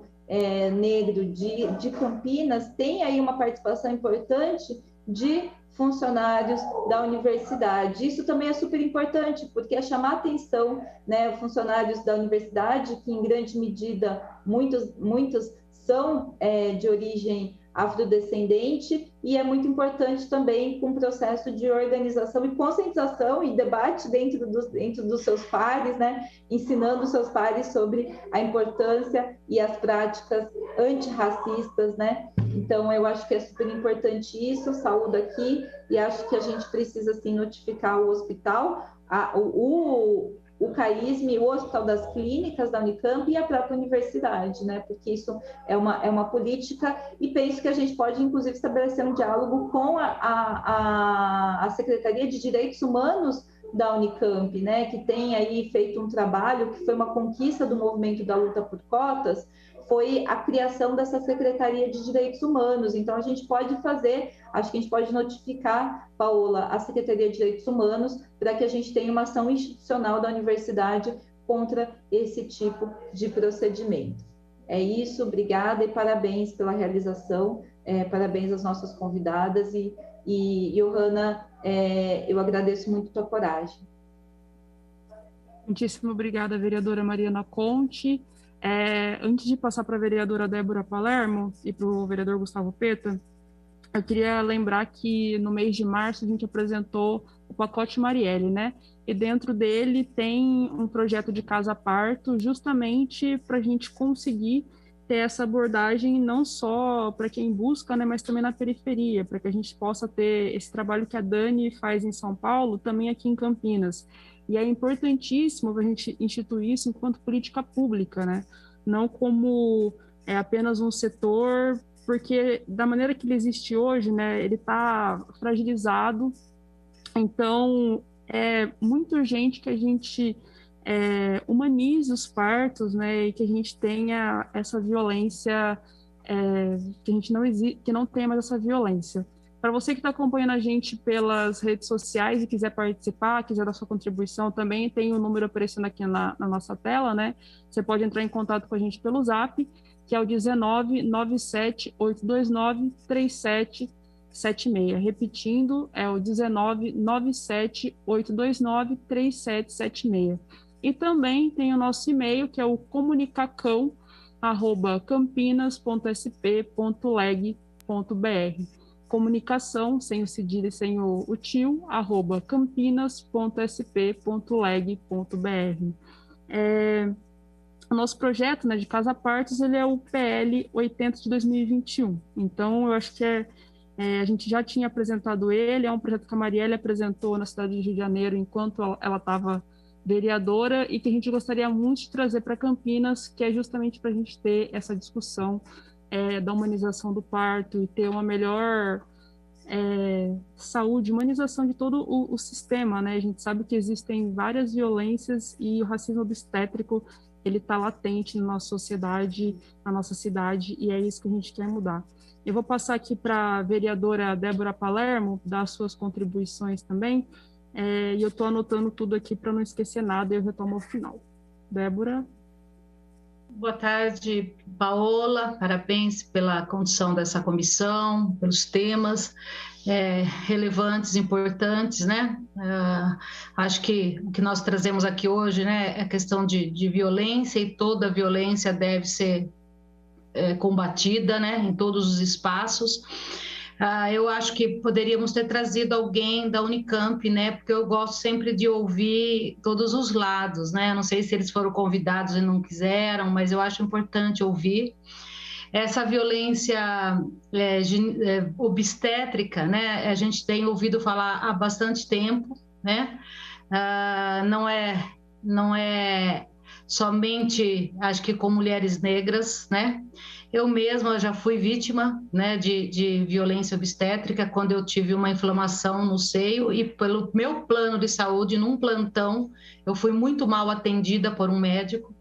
negro de Campinas tem aí uma participação importante de funcionários da universidade. Isso também é super importante, porque é chamar atenção, né, funcionários da universidade, que em grande medida muitos são de origem afrodescendente, e é muito importante também com o processo de organização e conscientização e debate dentro dos seus pares, né? Ensinando os seus pares sobre a importância e as práticas antirracistas, né? Então, eu acho que é super importante isso, saúdo aqui, e acho que a gente precisa, sim, notificar o hospital, o CAISM, o Hospital das Clínicas da Unicamp e a própria universidade, né? Porque isso é uma política, e penso que a gente pode, inclusive, estabelecer um diálogo com a Secretaria de Direitos Humanos da Unicamp, né? Que tem aí feito um trabalho que foi uma conquista do movimento da luta por cotas, foi a criação dessa Secretaria de Direitos Humanos. Então, a gente pode fazer, acho que a gente pode notificar, Paola, a Secretaria de Direitos Humanos, para que a gente tenha uma ação institucional da universidade contra esse tipo de procedimento. É isso, obrigada e parabéns pela realização, parabéns às nossas convidadas e Johanna, eu agradeço muito a tua coragem. Muitíssimo obrigada, vereadora Mariana Conte. Antes de passar para a vereadora Débora Palermo e para o vereador Gustavo Peta, eu queria lembrar que no mês de março a gente apresentou o pacote Marielle, né? E dentro dele tem um projeto de casa-parto justamente para a gente conseguir ter essa abordagem não só para quem busca, né, mas também na periferia, para que a gente possa ter esse trabalho que a Dani faz em São Paulo, também aqui em Campinas. E é importantíssimo a gente instituir isso enquanto política pública, né? Não como apenas um setor, porque da maneira que ele existe hoje, né, ele está fragilizado. Então, é muito urgente que a gente humanize os partos, né, e que a gente tenha essa violência, que não tenha mais essa violência. Para você que está acompanhando a gente pelas redes sociais e quiser participar, quiser dar sua contribuição, também tem o número aparecendo aqui na nossa tela, né? Você pode entrar em contato com a gente pelo Zap, que é o 19 97 829 3776. Repetindo, é o 19 97 829 3776. E também tem o nosso e-mail, que é o comunicacão@campinas.sp.leg.br. Comunicação, sem o cedilha e sem o tio, @campinas.sp.leg.br. O nosso projeto, né, de Casa Partos, ele é o PL 80 de 2021. Então, eu acho que a gente já tinha apresentado ele, é um projeto que a Marielle apresentou na cidade de Rio de Janeiro enquanto ela estava vereadora, e que a gente gostaria muito de trazer para Campinas, que é justamente para a gente ter essa discussão da humanização do parto e ter uma melhor saúde, humanização de todo o sistema, né? A gente sabe que existem várias violências e o racismo obstétrico, ele está latente na nossa sociedade, na nossa cidade, e é isso que a gente quer mudar. Eu vou passar aqui para a vereadora Débora Palermo, dar suas contribuições também, e eu estou anotando tudo aqui para não esquecer nada, e eu retomo ao final. Débora? Boa tarde, Paola, parabéns pela condução dessa comissão, pelos temas relevantes, importantes, né? Acho que o que nós trazemos aqui hoje, né, é a questão de violência, e toda violência deve ser combatida, né, em todos os espaços. Eu acho que poderíamos ter trazido alguém da Unicamp, né? Porque eu gosto sempre de ouvir todos os lados, né? Eu não sei se eles foram convidados e não quiseram, mas eu acho importante ouvir. Essa violência obstétrica, né? A gente tem ouvido falar há bastante tempo, né? Não é somente, acho que com mulheres negras, né? Eu mesma já fui vítima, né, de violência obstétrica quando eu tive uma inflamação no seio, e pelo meu plano de saúde, num plantão, eu fui muito mal atendida por um médico.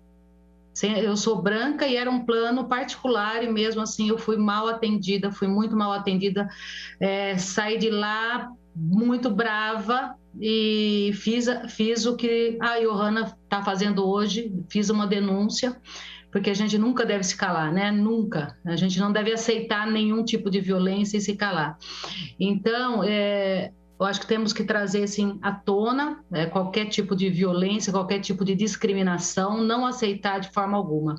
Eu sou branca e era um plano particular, e mesmo assim eu fui mal atendida, fui muito mal atendida. Saí de lá muito brava e fiz o que a Johanna está fazendo hoje, fiz uma denúncia, porque a gente nunca deve se calar, né? Nunca. A gente não deve aceitar nenhum tipo de violência e se calar. Então, eu acho que temos que trazer, assim, à tona qualquer tipo de violência, qualquer tipo de discriminação, não aceitar de forma alguma.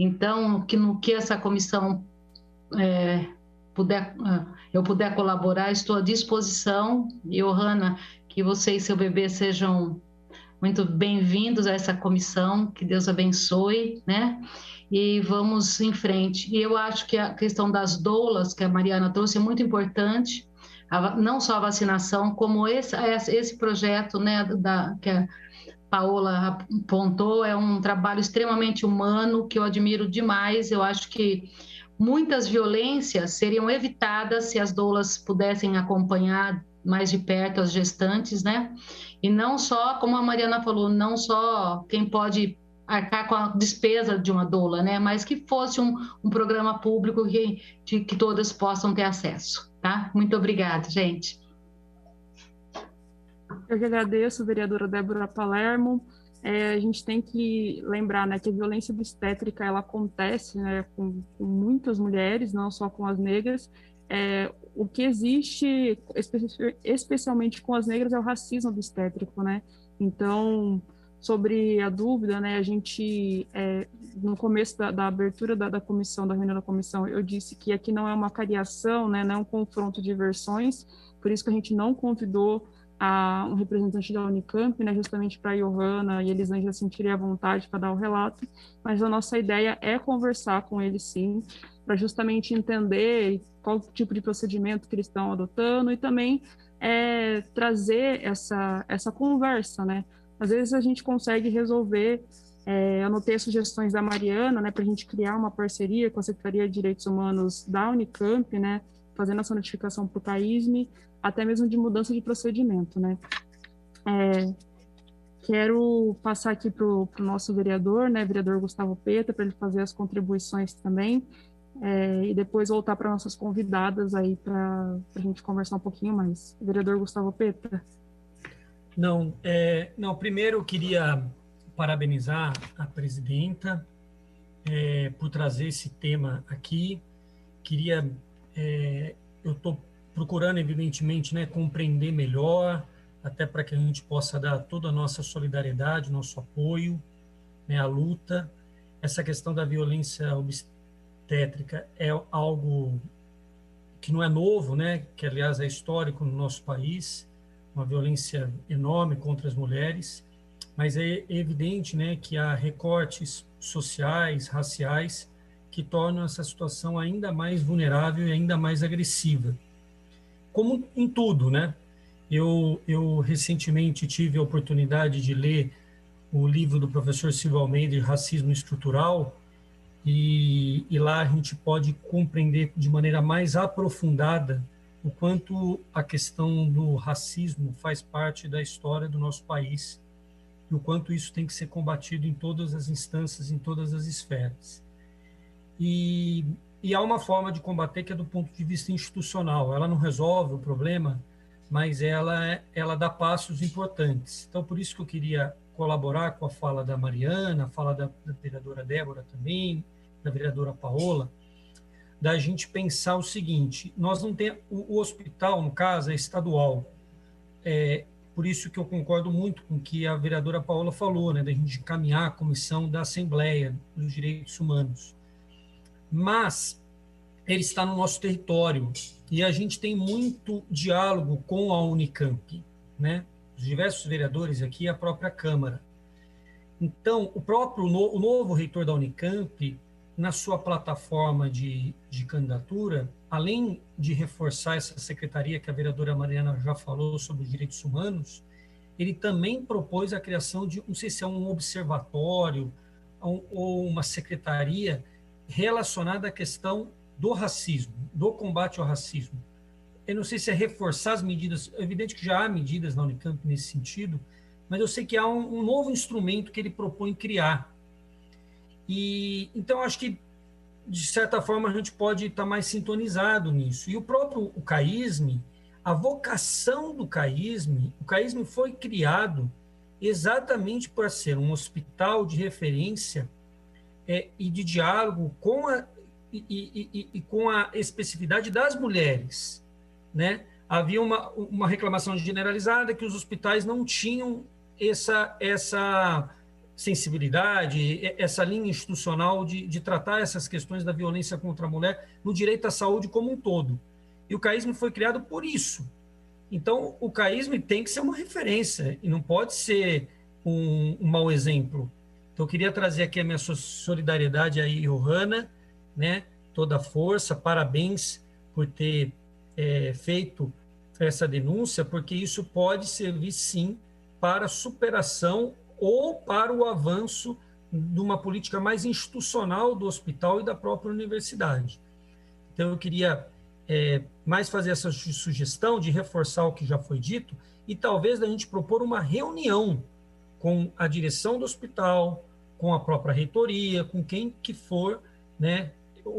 Então, no que essa comissão eu puder colaborar, estou à disposição. E, Ohana, que você e seu bebê sejam muito bem-vindos a essa comissão, que Deus abençoe, né? E vamos em frente. E eu acho que a questão das doulas, que a Mariana trouxe, é muito importante, não só a vacinação, como esse projeto, né, que a Paola apontou, é um trabalho extremamente humano, que eu admiro demais. Eu acho que muitas violências seriam evitadas se as doulas pudessem acompanhar mais de perto as gestantes, né? E não só, como a Mariana falou, não só quem pode arcar com a despesa de uma doula, né? Mas que fosse um programa público que todas possam ter acesso, tá? Muito obrigada, gente. Eu que agradeço, vereadora Débora Palermo. A gente tem que lembrar, né, que a violência obstétrica ela acontece, né, com muitas mulheres, não só com as negras. O que existe, especialmente com as negras, é o racismo obstétrico, né? Então, sobre a dúvida, né, a gente, no começo da abertura da comissão, da reunião da comissão, eu disse que aqui não é uma cariação, né, não é um confronto de versões, por isso que a gente não convidou um representante da Unicamp, né, justamente para a Ohana e a Elisângela sentirem à vontade para dar o relato, mas a nossa ideia é conversar com eles, sim, para justamente entender qual tipo de procedimento que eles estão adotando e também trazer essa conversa, né? Às vezes a gente consegue resolver, anotei as sugestões da Mariana, né, para a gente criar uma parceria com a Secretaria de Direitos Humanos da Unicamp, né, fazendo essa notificação para o CAISME, até mesmo de mudança de procedimento, né. Quero passar aqui para o nosso vereador, né, vereador Gustavo Peta, para ele fazer as contribuições também, e depois voltar para nossas convidadas aí para a gente conversar um pouquinho mais. Vereador Gustavo Peta. Não, primeiro eu queria parabenizar a presidenta por trazer esse tema aqui. Eu estou procurando, evidentemente, né, compreender melhor, até para que a gente possa dar toda a nossa solidariedade, nosso apoio, né, à luta. Essa questão da violência obstétrica é algo que não é novo, né, que, aliás, é histórico no nosso país, uma violência enorme contra as mulheres, mas é evidente, né, que há recortes sociais, raciais, que tornam essa situação ainda mais vulnerável e ainda mais agressiva. Como em tudo, né? Eu recentemente tive a oportunidade de ler o livro do professor Silvio Almeida, Racismo Estrutural, e lá a gente pode compreender de maneira mais aprofundada o quanto a questão do racismo faz parte da história do nosso país e o quanto isso tem que ser combatido em todas as instâncias, em todas as esferas. E há uma forma de combater que é do ponto de vista institucional. Ela não resolve o problema, mas ela dá passos importantes. Então, por isso que eu queria colaborar com a fala da Mariana, a fala da vereadora Débora também, da vereadora Paola, da gente pensar o seguinte: nós não temos, o hospital, no caso, é estadual. Por isso que eu concordo muito com o que a vereadora Paola falou, né, da gente encaminhar a comissão da Assembleia dos Direitos Humanos. Mas ele está no nosso território e a gente tem muito diálogo com a Unicamp, né? Os diversos vereadores aqui e a própria Câmara. Então, o novo reitor da Unicamp, na sua plataforma de candidatura, além de reforçar essa secretaria que a vereadora Mariana já falou sobre os direitos humanos, ele também propôs a criação de, não sei se é um observatório ou uma secretaria relacionada à questão do racismo, do combate ao racismo. Eu não sei se é reforçar as medidas, é evidente que já há medidas na Unicamp nesse sentido, mas eu sei que há um novo instrumento que ele propõe criar. E então acho que, de certa forma, a gente pode estar mais sintonizado nisso. E o próprio CAISME, a vocação do CAISME, o CAISME foi criado exatamente para ser um hospital de referência e de diálogo com a especificidade das mulheres, né? Havia uma reclamação generalizada que os hospitais não tinham sensibilidade, essa linha institucional de tratar essas questões da violência contra a mulher no direito à saúde como um todo. E o CAISM foi criado por isso. Então, o CAISM tem que ser uma referência e não pode ser um mau exemplo. Então, eu queria trazer aqui a minha solidariedade a Johanna, né? Toda a força, parabéns por ter feito essa denúncia, porque isso pode servir, sim, para a superação ou para o avanço de uma política mais institucional do hospital e da própria universidade. Então, eu queria mais fazer essa sugestão de reforçar o que já foi dito e talvez a gente propor uma reunião com a direção do hospital, com a própria reitoria, com quem que for, né,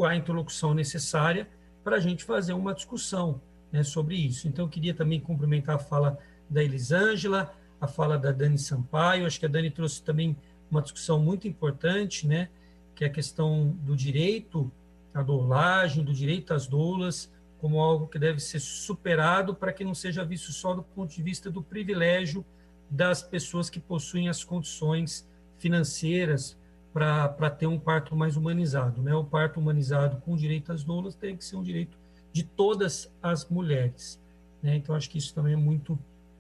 a interlocução necessária para a gente fazer uma discussão, né, sobre isso. Então, eu queria também cumprimentar a fala da Elisângela, a fala da Dani Sampaio. Acho que a Dani trouxe também uma discussão muito importante, né, que é a questão do direito à doulagem, do direito às doulas, como algo que deve ser superado para que não seja visto só do ponto de vista do privilégio das pessoas que possuem as condições financeiras para ter um parto mais humanizado, né? O parto humanizado com direito às doulas tem que ser um direito de todas as mulheres, né? Então, acho que isso também é muito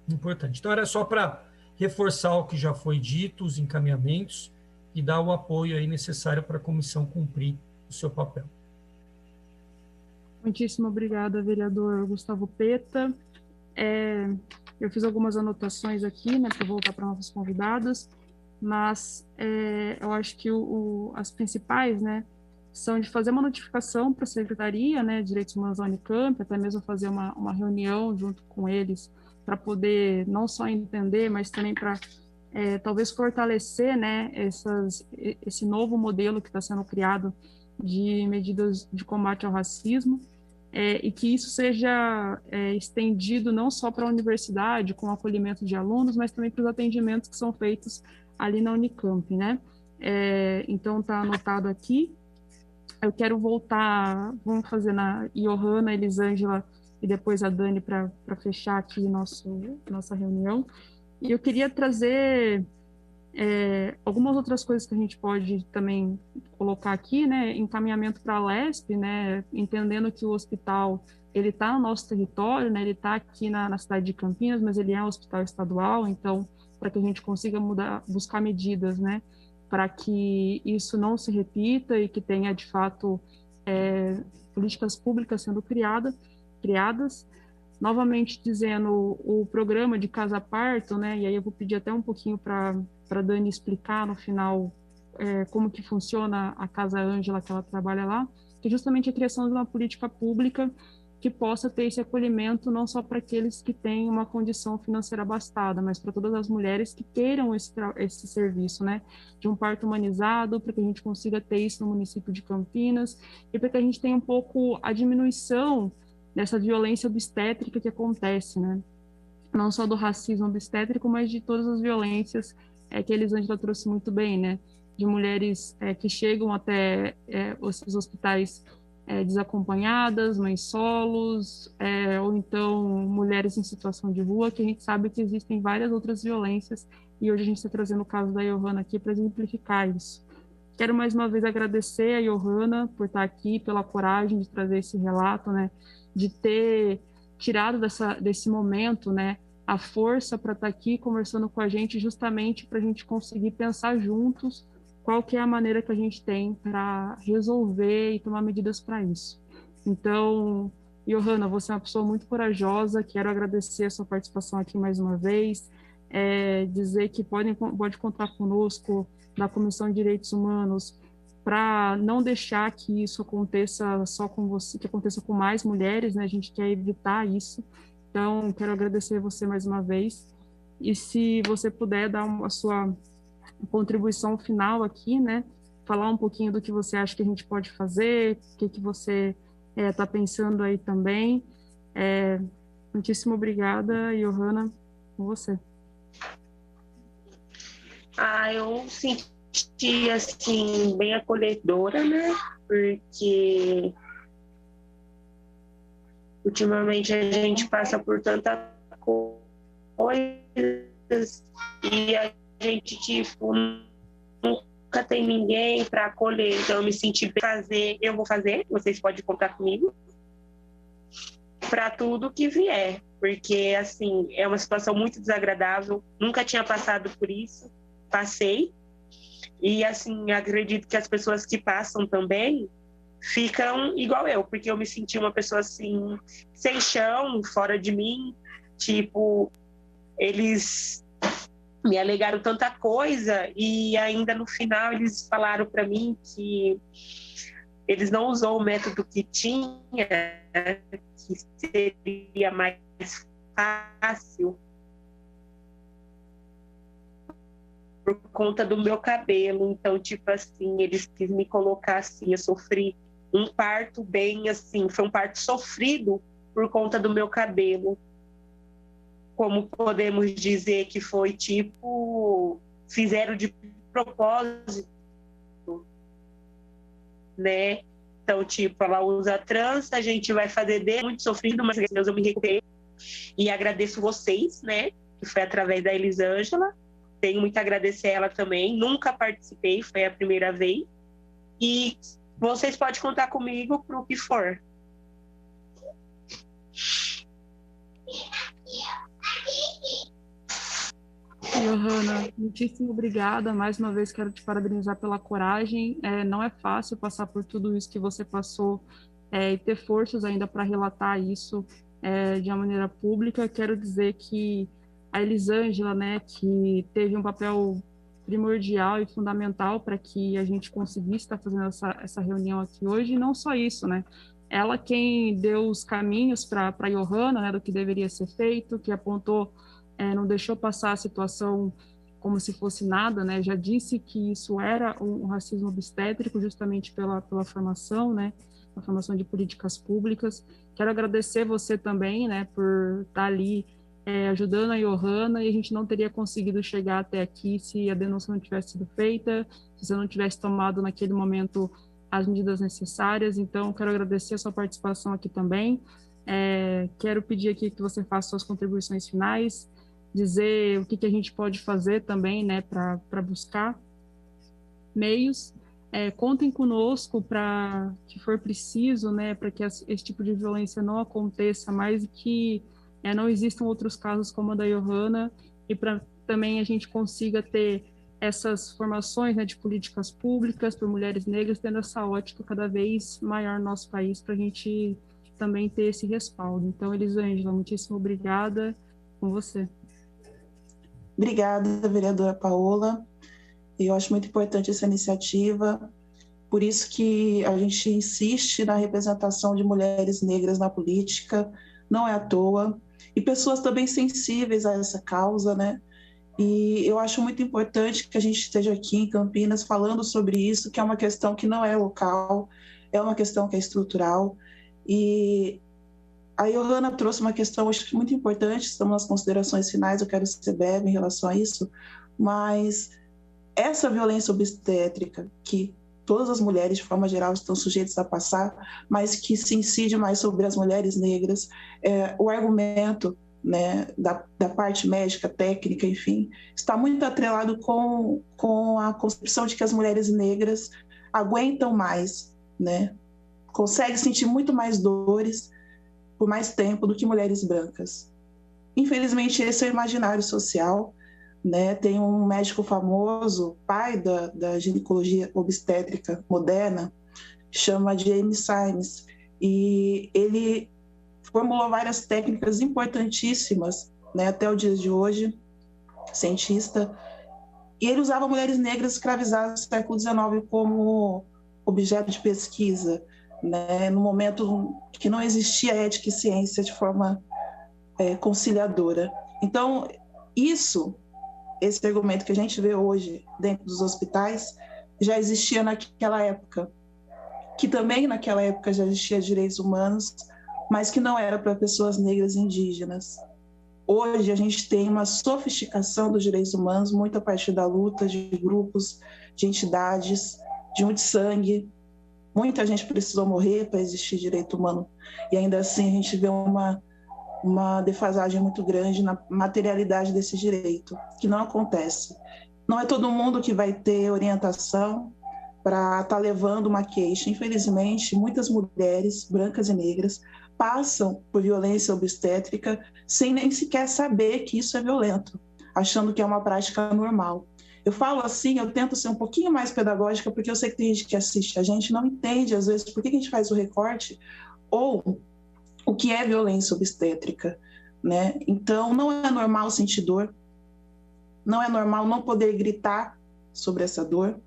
importante. Então, era só para reforçar o que já foi dito, os encaminhamentos, e dar o apoio aí necessário para a comissão cumprir o seu papel. Muitíssimo obrigada, vereador Gustavo Peta. Eu fiz algumas anotações aqui, né, para voltar para novos convidados, mas eu acho que as principais, né, são de fazer uma notificação para a Secretaria, né, de Direitos Humanos da Unicamp, até mesmo fazer uma reunião junto com eles, para poder não só entender, mas também para talvez fortalecer, né, esse novo modelo que está sendo criado de medidas de combate ao racismo, e que isso seja estendido não só para a universidade, com o acolhimento de alunos, mas também para os atendimentos que são feitos ali na Unicamp, né? Então, está anotado aqui. Eu quero voltar, vamos fazer na Johanna, Elisângela e depois a Dani para fechar aqui nossa reunião. E eu queria trazer algumas outras coisas que a gente pode também colocar aqui, né, encaminhamento para a LESP, né, entendendo que o hospital, ele está no nosso território, né, ele está aqui na cidade de Campinas, mas ele é um hospital estadual, então, para que a gente consiga buscar medidas, né, para que isso não se repita e que tenha, de fato, políticas públicas sendo criadas. Novamente dizendo, o programa de casa-parto, né, e aí eu vou pedir até um pouquinho para a Dani explicar no final como que funciona a Casa Ângela, que ela trabalha lá, que é justamente a criação de uma política pública que possa ter esse acolhimento não só para aqueles que têm uma condição financeira abastada, mas para todas as mulheres que queiram esse serviço, né, de um parto humanizado, para que a gente consiga ter isso no município de Campinas, e para que a gente tenha um pouco a diminuição dessa violência obstétrica que acontece, né, não só do racismo obstétrico, mas de todas as violências que a Elisângela trouxe muito bem, né, de mulheres que chegam até esses hospitais desacompanhadas, mães solos, ou então mulheres em situação de rua, que a gente sabe que existem várias outras violências, e hoje a gente está trazendo o caso da Johanna aqui para exemplificar isso. Quero mais uma vez agradecer a Johanna por estar aqui, pela coragem de trazer esse relato, né, de ter tirado desse momento, né, a força para estar aqui conversando com a gente, justamente para a gente conseguir pensar juntos qual que é a maneira que a gente tem para resolver e tomar medidas para isso. Então, Johanna, você é uma pessoa muito corajosa, quero agradecer a sua participação aqui mais uma vez, dizer que pode contar conosco da Comissão de Direitos Humanos para não deixar que isso aconteça só com você, que aconteça com mais mulheres, né? A gente quer evitar isso. Então, quero agradecer você mais uma vez. E se você puder dar a sua contribuição final aqui, né? Falar um pouquinho do que você acha que a gente pode fazer, o que você está pensando aí também. Muitíssimo obrigada, Johanna, com você. Eu senti, assim, bem acolhedora, né? Porque ultimamente a gente passa por tanta coisa e a gente, tipo, nunca tem ninguém para acolher, então eu me senti bem fazer, eu vou fazer, vocês podem contar comigo para tudo que vier, porque assim, é uma situação muito desagradável, nunca tinha passado por isso, passei, e assim, acredito que as pessoas que passam também ficam igual eu, porque eu me senti uma pessoa assim, sem chão, fora de mim, tipo, eles me alegaram tanta coisa e ainda no final eles falaram para mim que eles não usou o método que tinha, que seria mais fácil por conta do meu cabelo. Então, tipo assim, eles quis me colocar assim, eu sofri um parto bem assim, foi um parto sofrido por conta do meu cabelo. Como podemos dizer que foi tipo, fizeram de propósito, né? Então, tipo, ela usa trança, a gente vai fazer dele, muito sofrido, mas Deus, eu me recuperei. E agradeço vocês, né? Que foi através da Elisângela. Tenho muito a agradecer a ela também. Nunca participei, foi a primeira vez. E vocês podem contar comigo para o que for. Johanna, muitíssimo obrigada. Mais uma vez quero te parabenizar pela coragem. Não é fácil passar por tudo isso que você passou e ter forças ainda para relatar isso de uma maneira pública. Quero dizer que a Elisângela, né, que teve um papel primordial e fundamental para que a gente conseguisse estar fazendo essa reunião aqui hoje, e não só isso, né? Ela quem deu os caminhos para a Johanna, né, do que deveria ser feito, que apontou, não deixou passar a situação como se fosse nada, né? Já disse que isso era um racismo obstétrico, justamente pela formação, né? A formação de políticas públicas. Quero agradecer você também, né, por estar ali ajudando a Johanna, e a gente não teria conseguido chegar até aqui se a denúncia não tivesse sido feita, se você não tivesse tomado naquele momento as medidas necessárias. Então, quero agradecer a sua participação aqui também. Quero pedir aqui que você faça suas contribuições finais, dizer o que a gente pode fazer também, né, para buscar meios. Contem conosco para que for preciso, né, para que esse tipo de violência não aconteça mais e que não existam outros casos como a da Johanna, e para também a gente consiga ter essas formações, né, de políticas públicas por mulheres negras, tendo essa ótica cada vez maior no nosso país, para a gente também ter esse respaldo. Então, Elisângela, muitíssimo obrigada. Com você. Obrigada, vereadora Paola. Eu acho muito importante essa iniciativa, por isso que a gente insiste na representação de mulheres negras na política, não é à toa, e pessoas também sensíveis a essa causa, né? E eu acho muito importante que a gente esteja aqui em Campinas falando sobre isso, que é uma questão que não é local, é uma questão que é estrutural. E a Johanna trouxe uma questão, acho que muito importante, estamos nas considerações finais, eu quero ser breve em relação a isso, mas essa violência obstétrica que todas as mulheres, de forma geral, estão sujeitas a passar, mas que se incide mais sobre as mulheres negras, o argumento, né, da parte médica, técnica, enfim, está muito atrelado com a concepção de que as mulheres negras aguentam mais, né, conseguem sentir muito mais dores por mais tempo do que mulheres brancas. Infelizmente, esse é o imaginário social, né? Tem um médico famoso, pai da ginecologia obstétrica moderna, chama James Symes, e ele formulou várias técnicas importantíssimas, né, até o dia de hoje, cientista, e ele usava mulheres negras escravizadas no século XIX como objeto de pesquisa, né, no momento que não existia ética e ciência de forma conciliadora. Então, esse argumento que a gente vê hoje dentro dos hospitais já existia naquela época, que também naquela época já existia direitos humanos, mas que não era para pessoas negras e indígenas. Hoje a gente tem uma sofisticação dos direitos humanos, muito a partir da luta de grupos, de entidades, de muito sangue. Muita gente precisou morrer para existir direito humano, e ainda assim a gente vê uma defasagem muito grande na materialidade desse direito, que não acontece. Não é todo mundo que vai ter orientação para estar levando uma queixa. Infelizmente, muitas mulheres brancas e negras passam por violência obstétrica sem nem sequer saber que isso é violento, achando que é uma prática normal. Eu falo assim, eu tento ser um pouquinho mais pedagógica, porque eu sei que tem gente que assiste a gente não entende, às vezes, por que a gente faz o recorte ou o que é violência obstétrica, né? Então, não é normal sentir dor, não é normal não poder gritar sobre essa dor.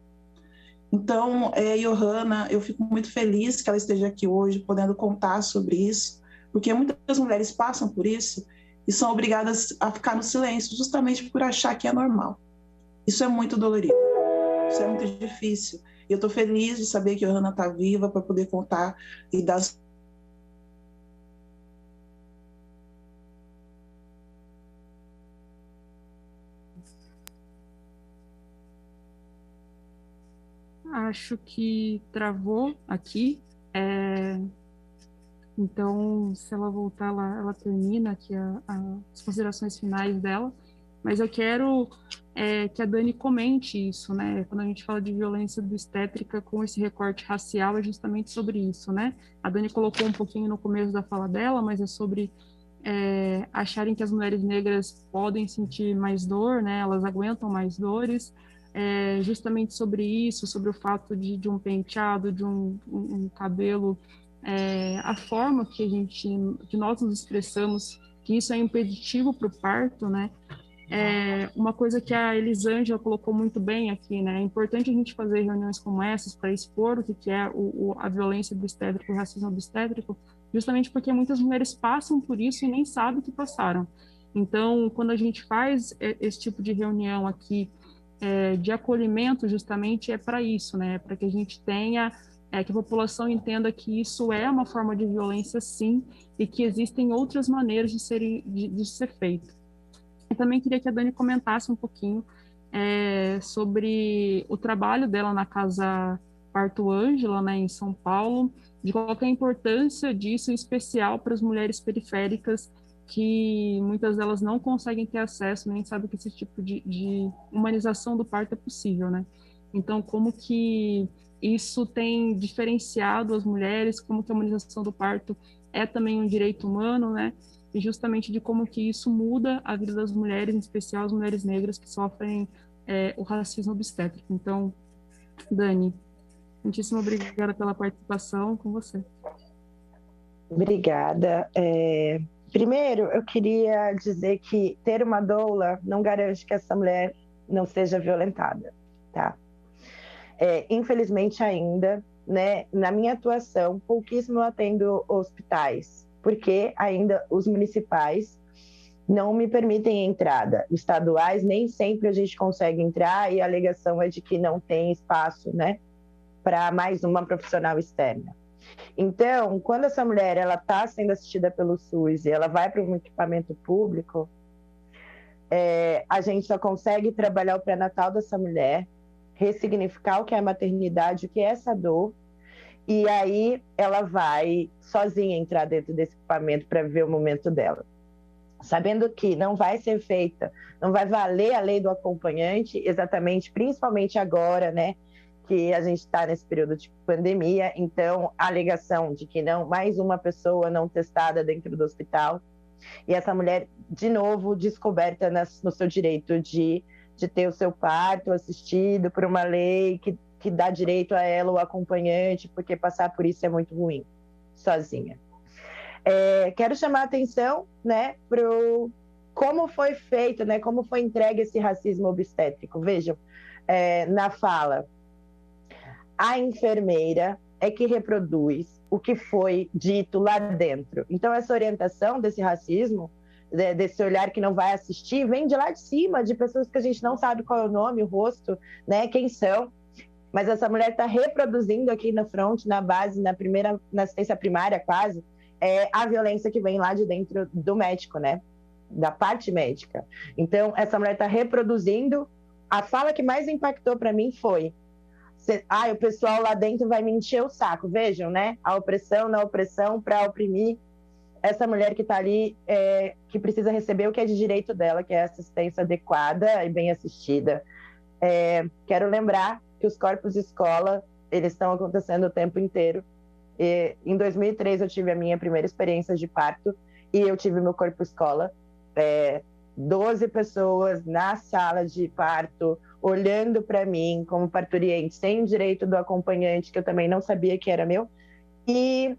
Então, Johanna, eu fico muito feliz que ela esteja aqui hoje, podendo contar sobre isso, porque muitas mulheres passam por isso e são obrigadas a ficar no silêncio, justamente por achar que é normal. Isso é muito dolorido, isso é muito difícil. E eu estou feliz de saber que a Johanna está viva para poder contar e dar... Acho que travou aqui. Então, se ela voltar, ela termina aqui as considerações finais dela. Mas eu quero que a Dani comente isso, né? Quando a gente fala de violência obstétrica com esse recorte racial, é justamente sobre isso, né? A Dani colocou um pouquinho no começo da fala dela, mas é sobre acharem que as mulheres negras podem sentir mais dor, né? Elas aguentam mais dores. Justamente sobre isso, sobre o fato de um penteado, de um cabelo, a forma que nós nos expressamos, que isso é impeditivo para o parto, né? Uma coisa que a Elisângela colocou muito bem aqui, né? É importante a gente fazer reuniões como essas para expor o que é a violência obstétrica, o racismo obstétrico, justamente porque muitas mulheres passam por isso e nem sabem que passaram. Então, quando a gente faz esse tipo de reunião aqui, de acolhimento, justamente é para isso, né? Para que a gente tenha, que a população entenda que isso é uma forma de violência, sim, e que existem outras maneiras de ser feito. Eu também queria que a Dani comentasse um pouquinho sobre o trabalho dela na Casa Parto Ângela, né, em São Paulo, de qual é a importância disso, em especial para as mulheres periféricas, que muitas delas não conseguem ter acesso, nem sabem que esse tipo de humanização do parto é possível, né? Então, como que isso tem diferenciado as mulheres, como que a humanização do parto é também um direito humano, né? E justamente de como que isso muda a vida das mulheres, em especial as mulheres negras que sofrem o racismo obstétrico. Então, Dani, muitíssimo obrigada pela participação, com você. Obrigada. Primeiro, eu queria dizer que ter uma doula não garante que essa mulher não seja violentada, tá? Infelizmente ainda, né, na minha atuação, pouquíssimo eu atendo hospitais, porque ainda os municipais não me permitem entrada. Estaduais, nem sempre a gente consegue entrar e a alegação é de que não tem espaço, né, para mais uma profissional externa. Então, quando essa mulher está sendo assistida pelo SUS e ela vai para um equipamento público, a gente só consegue trabalhar o pré-natal dessa mulher, ressignificar o que é a maternidade, o que é essa dor, e aí ela vai sozinha entrar dentro desse equipamento para ver o momento dela. Sabendo que não vai ser feita, não vai valer a lei do acompanhante, exatamente, principalmente agora, né, que a gente está nesse período de pandemia, então a alegação de que não, mais uma pessoa não testada dentro do hospital, e essa mulher, de novo, descoberta no seu direito de ter o seu parto assistido por uma lei que dá direito a ela o acompanhante, porque passar por isso é muito ruim, sozinha. Quero chamar a atenção, né, para como foi feito, né, como foi entregue esse racismo obstétrico. Vejam, na fala, a enfermeira é que reproduz o que foi dito lá dentro. Então, essa orientação desse racismo, desse olhar que não vai assistir, vem de lá de cima, de pessoas que a gente não sabe qual é o nome, o rosto, né, quem são. Mas essa mulher está reproduzindo aqui na fronte, na base, na assistência primária quase, a violência que vem lá de dentro do médico, né, da parte médica. Então, essa mulher está reproduzindo. A fala que mais impactou para mim foi: o pessoal lá dentro vai me encher o saco. Vejam, né? A opressão na opressão para oprimir essa mulher que está ali, que precisa receber o que é de direito dela, que é assistência adequada e bem assistida. Quero lembrar que os corpos escola, eles estão acontecendo o tempo inteiro. Em 2003 eu tive a minha primeira experiência de parto e eu tive meu corpo escola. 12 pessoas na sala de parto, olhando para mim como parturiente, sem o direito do acompanhante, que eu também não sabia que era meu. E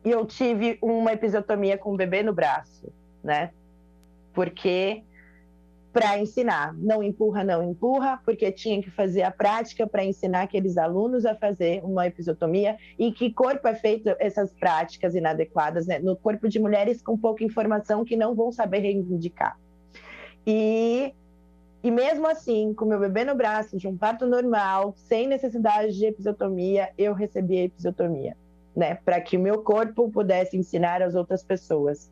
eu tive uma episiotomia com o bebê no braço, né? Porque para ensinar, não empurra, porque tinha que fazer a prática para ensinar aqueles alunos a fazer uma episiotomia. E que corpo é feito essas práticas inadequadas, né? No corpo de mulheres com pouca informação que não vão saber reivindicar. E mesmo assim, com meu bebê no braço, de um parto normal, sem necessidade de episiotomia, eu recebi a episiotomia, né? Para que o meu corpo pudesse ensinar as outras pessoas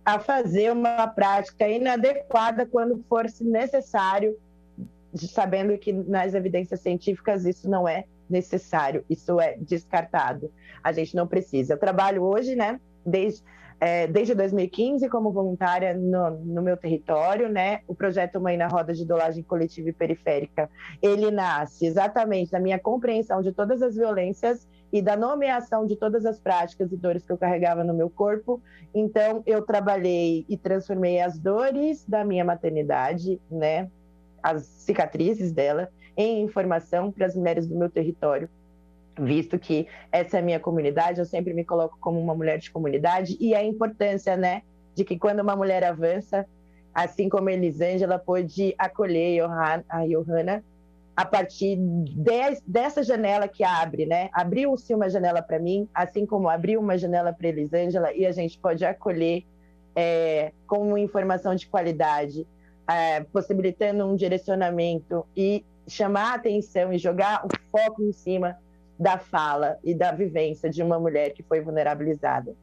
a fazer uma prática inadequada quando fosse necessário, sabendo que nas evidências científicas isso não é necessário, isso é descartado. A gente não precisa. Eu trabalho hoje, né, desde 2015 como voluntária no meu território, né? O projeto Mãe na Roda de Dolagem Coletiva e Periférica, ele nasce exatamente da minha compreensão de todas as violências e da nomeação de todas as práticas e dores que eu carregava no meu corpo. Então, eu trabalhei e transformei as dores da minha maternidade, né, as cicatrizes dela, em informação para as mulheres do meu território, visto que essa é a minha comunidade, eu sempre me coloco como uma mulher de comunidade, e a importância, né, de que quando uma mulher avança, assim como a Elisângela pôde acolher a Johanna, a partir dessa janela que abre, né? Abriu-se uma janela para mim, assim como abriu uma janela para Elisângela, e a gente pode acolher com informação de qualidade, possibilitando um direcionamento e chamar a atenção e jogar o foco em cima da fala e da vivência de uma mulher que foi vulnerabilizada.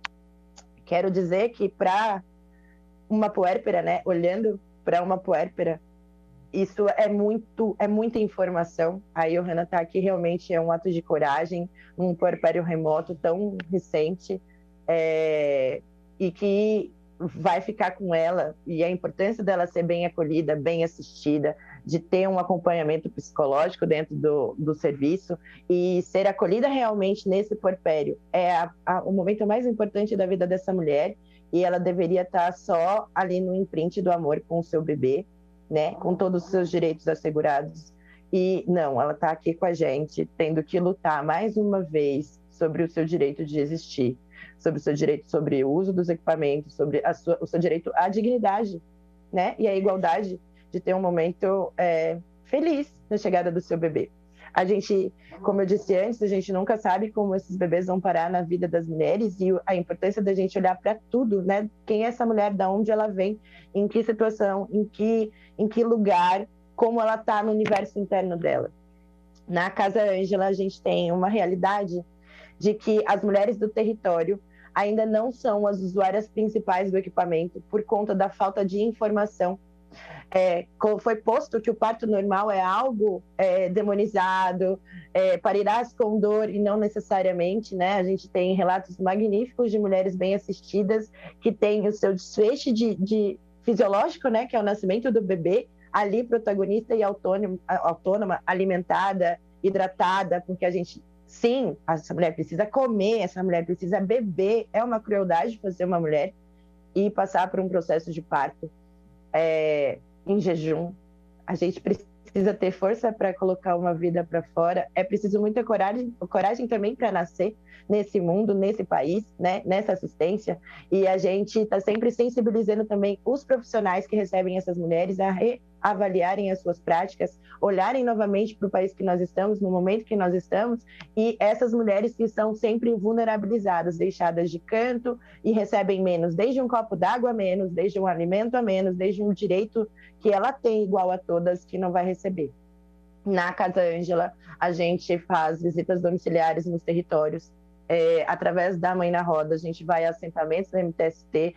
Quero dizer que para uma puérpera, né? Olhando para uma puérpera, isso é muita informação. A Johanna está aqui, realmente é um ato de coragem, um puerpério remoto tão recente, e que vai ficar com ela, e a importância dela ser bem acolhida, bem assistida, de ter um acompanhamento psicológico dentro do serviço e ser acolhida realmente nesse puerpério é o momento mais importante da vida dessa mulher, e ela deveria estar só ali no imprint do amor com o seu bebê, né, com todos os seus direitos assegurados. E não, ela está aqui com a gente, tendo que lutar mais uma vez sobre o seu direito de existir, sobre o seu direito sobre o uso dos equipamentos, sobre o seu direito à dignidade, né, e à igualdade de ter um momento feliz na chegada do seu bebê. A gente, como eu disse antes, a gente nunca sabe como esses bebês vão parar na vida das mulheres, e a importância da gente olhar para tudo, né? Quem é essa mulher, de onde ela vem, em que situação, em que lugar, como ela está no universo interno dela. Na Casa Ângela, a gente tem uma realidade de que as mulheres do território ainda não são as usuárias principais do equipamento por conta da falta de informação. Foi posto que o parto normal é algo demonizado, parirás com dor, e não necessariamente, né? A gente tem relatos magníficos de mulheres bem assistidas que têm o seu desfecho de fisiológico, né? Que é o nascimento do bebê, ali protagonista e autônoma, alimentada, hidratada, porque a gente, sim, essa mulher precisa comer, essa mulher precisa beber, é uma crueldade fazer uma mulher e passar por um processo de parto em jejum. A gente precisa ter força para colocar uma vida para fora, é preciso muita coragem também para nascer nesse mundo, nesse país, né, nessa assistência, e a gente está sempre sensibilizando também os profissionais que recebem essas mulheres a reavaliarem as suas práticas, olharem novamente para o país que nós estamos, no momento que nós estamos, e essas mulheres que são sempre vulnerabilizadas, deixadas de canto e recebem menos, desde um copo d'água a menos, desde um alimento a menos, desde um direito que ela tem igual a todas que não vai receber. Na Casa Ângela, a gente faz visitas domiciliares nos territórios, através da Mãe na Roda, a gente vai a assentamentos do MTST,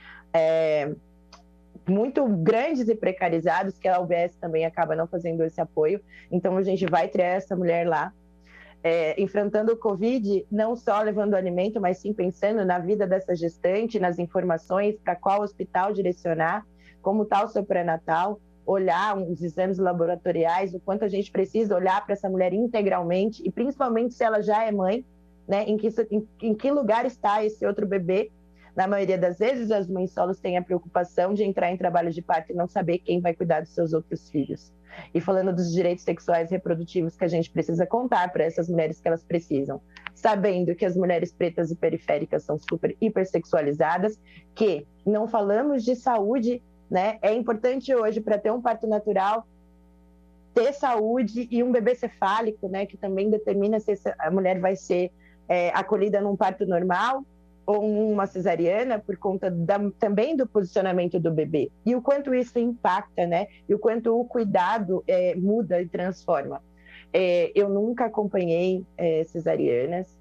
muito grandes e precarizados, que a UBS também acaba não fazendo esse apoio. Então, a gente vai ter essa mulher lá, enfrentando o Covid, não só levando alimento, mas sim pensando na vida dessa gestante, nas informações, para qual hospital direcionar, como está o seu pré-natal, olhar os exames laboratoriais, o quanto a gente precisa olhar para essa mulher integralmente, e principalmente se ela já é mãe, né? Em que lugar está esse outro bebê. Na maioria das vezes, as mães solos têm a preocupação de entrar em trabalho de parto e não saber quem vai cuidar dos seus outros filhos. E falando dos direitos sexuais e reprodutivos que a gente precisa contar para essas mulheres que elas precisam, sabendo que as mulheres pretas e periféricas são super hipersexualizadas, que não falamos de saúde, né? É importante hoje, para ter um parto natural, ter saúde e um bebê cefálico, né? Que também determina se a mulher vai ser acolhida num parto normal ou uma cesariana, por conta também do posicionamento do bebê. E o quanto isso impacta, né? E o quanto o cuidado muda e transforma. Eu nunca acompanhei cesarianas.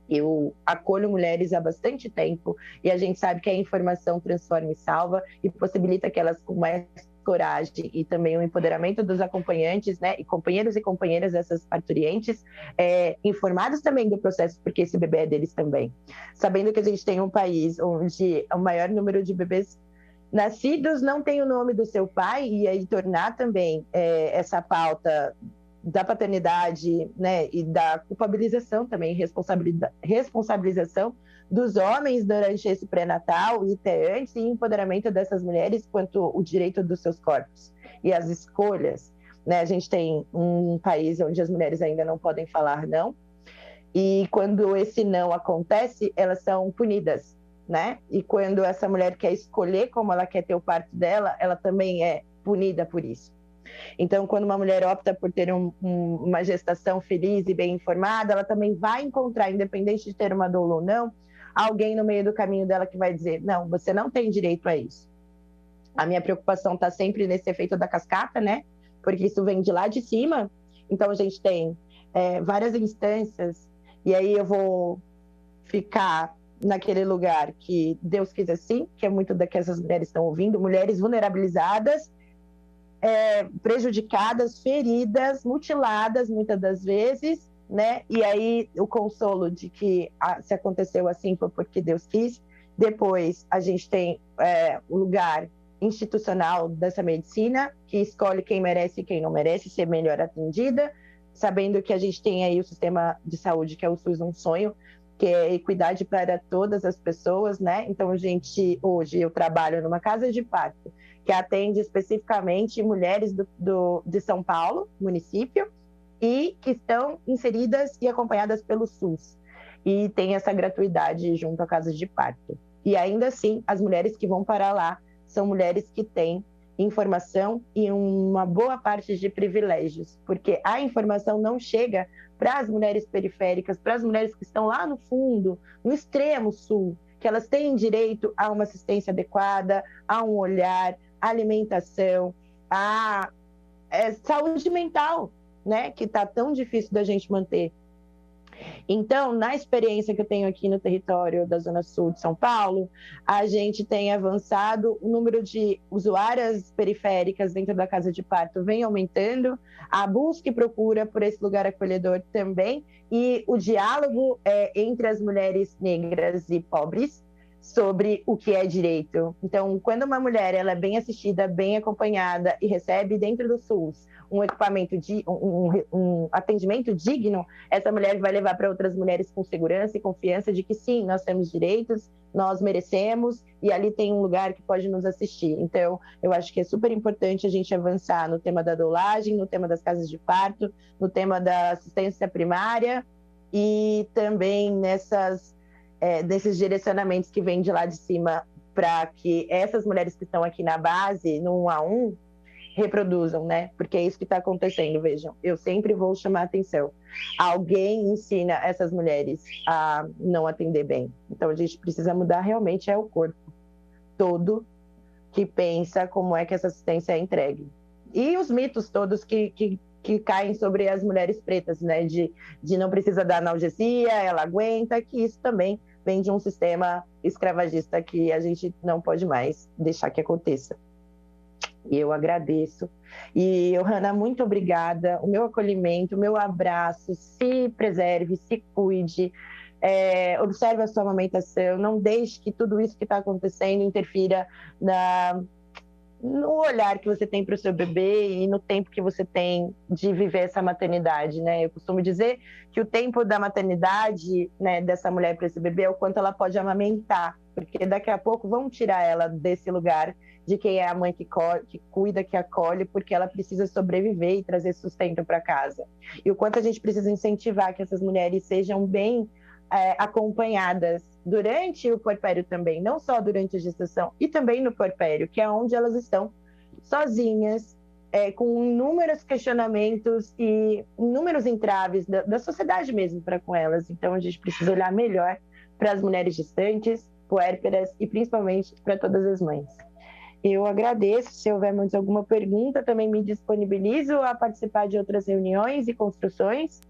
Eu acolho mulheres há bastante tempo e a gente sabe que a informação transforma e salva e possibilita que elas, com mais coragem e também o empoderamento dos acompanhantes, né, e companheiros e companheiras dessas parturientes, informados também do processo, porque esse bebê é deles também. Sabendo que a gente tem um país onde o maior número de bebês nascidos não tem o nome do seu pai, e aí tornar também essa pauta da paternidade, né, e da culpabilização também, responsabilização dos homens durante esse pré-natal e até antes, e empoderamento dessas mulheres quanto o direito dos seus corpos e as escolhas, né? A gente tem um país onde as mulheres ainda não podem falar não, e quando esse não acontece, elas são punidas, né? E quando essa mulher quer escolher como ela quer ter o parto dela, ela também é punida por isso. Então, quando uma mulher opta por ter uma gestação feliz e bem informada, ela também vai encontrar, independente de ter uma doula ou não, alguém no meio do caminho dela que vai dizer, não, você não tem direito a isso. A minha preocupação está sempre nesse efeito da cascata, né? Porque isso vem de lá de cima. Então, a gente tem várias instâncias, e aí eu vou ficar naquele lugar que Deus quis assim, que é muito da que essas mulheres estão ouvindo, mulheres vulnerabilizadas, prejudicadas, feridas, mutiladas, muitas das vezes, né? E aí o consolo de que se aconteceu assim foi porque Deus quis. Depois a gente tem o lugar institucional dessa medicina, que escolhe quem merece e quem não merece ser melhor atendida, sabendo que a gente tem aí o sistema de saúde, que é o SUS Um Sonho, que é equidade para todas as pessoas, né? Então, hoje eu trabalho numa casa de parto, que atende especificamente mulheres de São Paulo, município, e que estão inseridas e acompanhadas pelo SUS. E tem essa gratuidade junto à casa de parto. E ainda assim, as mulheres que vão para lá são mulheres que têm informação e uma boa parte de privilégios, porque a informação não chega para as mulheres periféricas, para as mulheres que estão lá no fundo, no extremo sul, que elas têm direito a uma assistência adequada, a um olhar, alimentação, a saúde mental, né, que está tão difícil da gente manter. Então, na experiência que eu tenho aqui no território da Zona Sul de São Paulo, a gente tem avançado, o número de usuárias periféricas dentro da casa de parto vem aumentando, a busca e procura por esse lugar acolhedor também, e o diálogo entre as mulheres negras e pobres sobre o que é direito. Então, quando uma mulher ela é bem assistida, bem acompanhada e recebe dentro do SUS um equipamento, um atendimento digno, essa mulher vai levar para outras mulheres com segurança e confiança de que sim, nós temos direitos, nós merecemos e ali tem um lugar que pode nos assistir. Então, eu acho que é super importante a gente avançar no tema da doulagem, no tema das casas de parto, no tema da assistência primária e também desses direcionamentos que vêm de lá de cima para que essas mulheres que estão aqui na base, no 1 a 1, reproduzam, né? Porque é isso que está acontecendo, vejam. Eu sempre vou chamar a atenção. Alguém ensina essas mulheres a não atender bem. Então, a gente precisa mudar realmente o corpo todo que pensa como é que essa assistência é entregue. E os mitos todos que caem sobre as mulheres pretas, né? De não precisa dar analgesia, ela aguenta, que isso também vem de um sistema escravagista que a gente não pode mais deixar que aconteça. E eu agradeço. E, Johanna, muito obrigada. O meu acolhimento, o meu abraço, se preserve, se cuide, observe a sua amamentação, não deixe que tudo isso que está acontecendo interfira no olhar que você tem para o seu bebê e no tempo que você tem de viver essa maternidade, né? Eu costumo dizer que o tempo da maternidade, né, dessa mulher para esse bebê é o quanto ela pode amamentar, porque daqui a pouco vão tirar ela desse lugar de quem é a mãe que cuida, que acolhe, porque ela precisa sobreviver e trazer sustento para casa. E o quanto a gente precisa incentivar que essas mulheres sejam bem acompanhadas durante o puerpério também, não só durante a gestação, e também no puerpério, que é onde elas estão sozinhas, com inúmeros questionamentos e inúmeros entraves da sociedade mesmo para com elas. Então a gente precisa olhar melhor para as mulheres gestantes, puérperas e principalmente para todas as mães. Eu agradeço. Se houver mais alguma pergunta, também me disponibilizo a participar de outras reuniões e construções.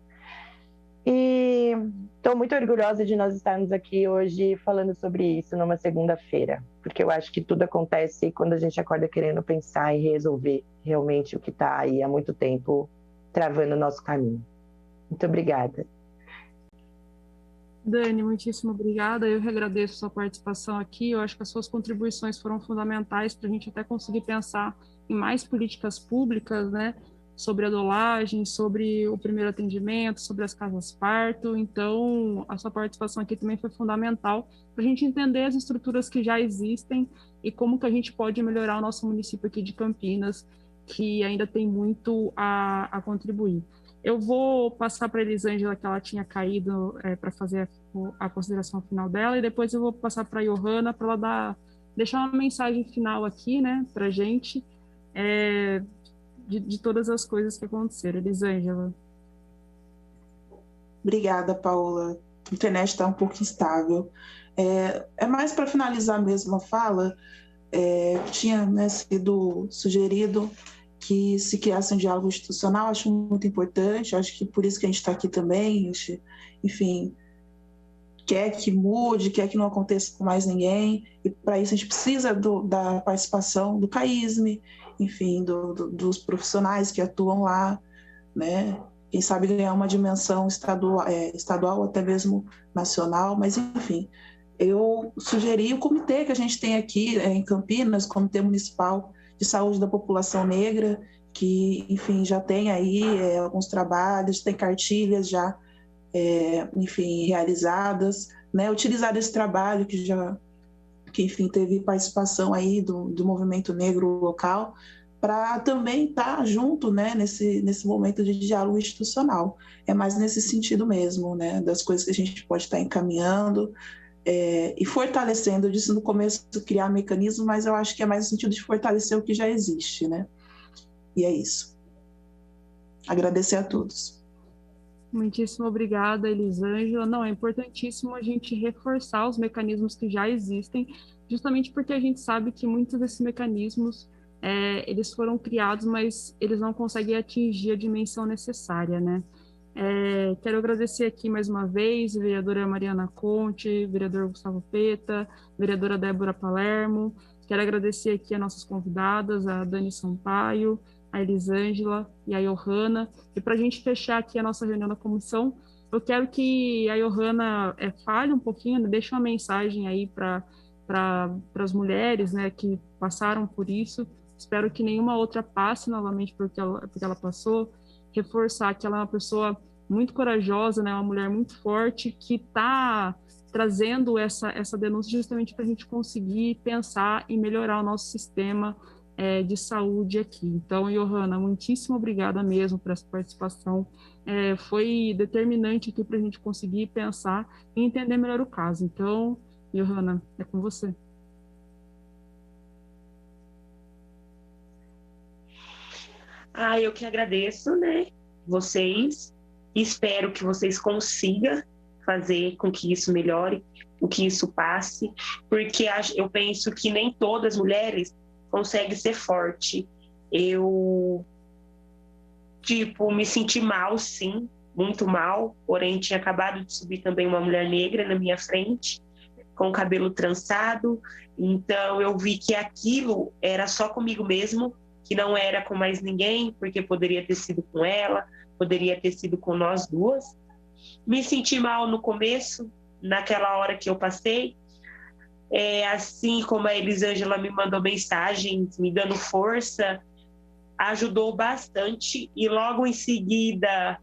E estou muito orgulhosa de nós estarmos aqui hoje falando sobre isso numa segunda-feira, porque eu acho que tudo acontece quando a gente acorda querendo pensar e resolver realmente o que está aí há muito tempo travando o nosso caminho. Muito obrigada. Dani, muitíssimo obrigada. Eu que agradeço a sua participação aqui. Eu acho que as suas contribuições foram fundamentais para a gente até conseguir pensar em mais políticas públicas, né? Sobre a dolagem, sobre o primeiro atendimento, sobre as casas parto. Então, a sua participação aqui também foi fundamental para a gente entender as estruturas que já existem e como que a gente pode melhorar o nosso município aqui de Campinas, que ainda tem muito a contribuir. Eu vou passar para a Elisângela, que ela tinha caído para fazer a consideração final dela, e depois eu vou passar para a Johanna para ela deixar uma mensagem final aqui, né, para a gente, de todas as coisas que aconteceram. Elisângela. Obrigada, Paola. A internet está um pouco instável. É mais para finalizar mesmo a fala, tinha, né, sido sugerido que se criasse um diálogo institucional. Acho muito importante, acho que por isso que a gente está aqui também, a gente, enfim, quer que mude, quer que não aconteça com mais ninguém, e para isso a gente precisa da participação do CAISME, enfim, dos profissionais que atuam lá, né? Quem sabe ganhar uma dimensão estadual, até mesmo nacional, mas enfim, eu sugeri o comitê que a gente tem aqui em Campinas, Comitê Municipal de Saúde da População Negra, que, enfim, já tem aí alguns trabalhos, tem cartilhas já, enfim, realizadas, né? Utilizar esse trabalho que enfim, teve participação aí do movimento negro local, para também estar junto, né, nesse momento de diálogo institucional. É mais nesse sentido mesmo, né, das coisas que a gente pode estar encaminhando, e fortalecendo. Eu disse no começo criar mecanismos, mas eu acho que é mais no sentido de fortalecer o que já existe, né? E é isso. Agradecer a todos. Muitíssimo obrigada, Elisângela. Não, é importantíssimo a gente reforçar os mecanismos que já existem, justamente porque a gente sabe que muitos desses mecanismos, eles foram criados, mas eles não conseguem atingir a dimensão necessária, né? Quero agradecer aqui mais uma vez a vereadora Mariana Conte, vereador Gustavo Peta, vereadora Débora Palermo. Quero agradecer aqui as nossas convidadas, a Dani Sampaio, a Elisângela e a Johanna. E para a gente fechar aqui a nossa reunião da comissão, eu quero que a Johanna fale um pouquinho, né, deixe uma mensagem aí para as mulheres, né, que passaram por isso. Espero que nenhuma outra passe novamente porque ela passou. Reforçar que ela é uma pessoa muito corajosa, né, uma mulher muito forte, que está trazendo essa denúncia justamente para a gente conseguir pensar em melhorar o nosso sistema de saúde aqui. Então, Johanna, muitíssimo obrigada mesmo por essa participação. Foi determinante aqui para a gente conseguir pensar e entender melhor o caso. Então, Johanna, é com você. Eu que agradeço, né, vocês. Espero que vocês consigam fazer com que isso melhore, com que isso passe, porque eu penso que nem todas as mulheres conseguem ser forte. Eu, me senti mal, sim, muito mal, porém tinha acabado de subir também uma mulher negra na minha frente, com o cabelo trançado, então eu vi que aquilo era só comigo mesmo, que não era com mais ninguém, porque poderia ter sido com ela, poderia ter sido com nós duas. Me senti mal no começo, naquela hora que eu passei, assim como a Elisângela me mandou mensagens, me dando força, ajudou bastante. E logo em seguida,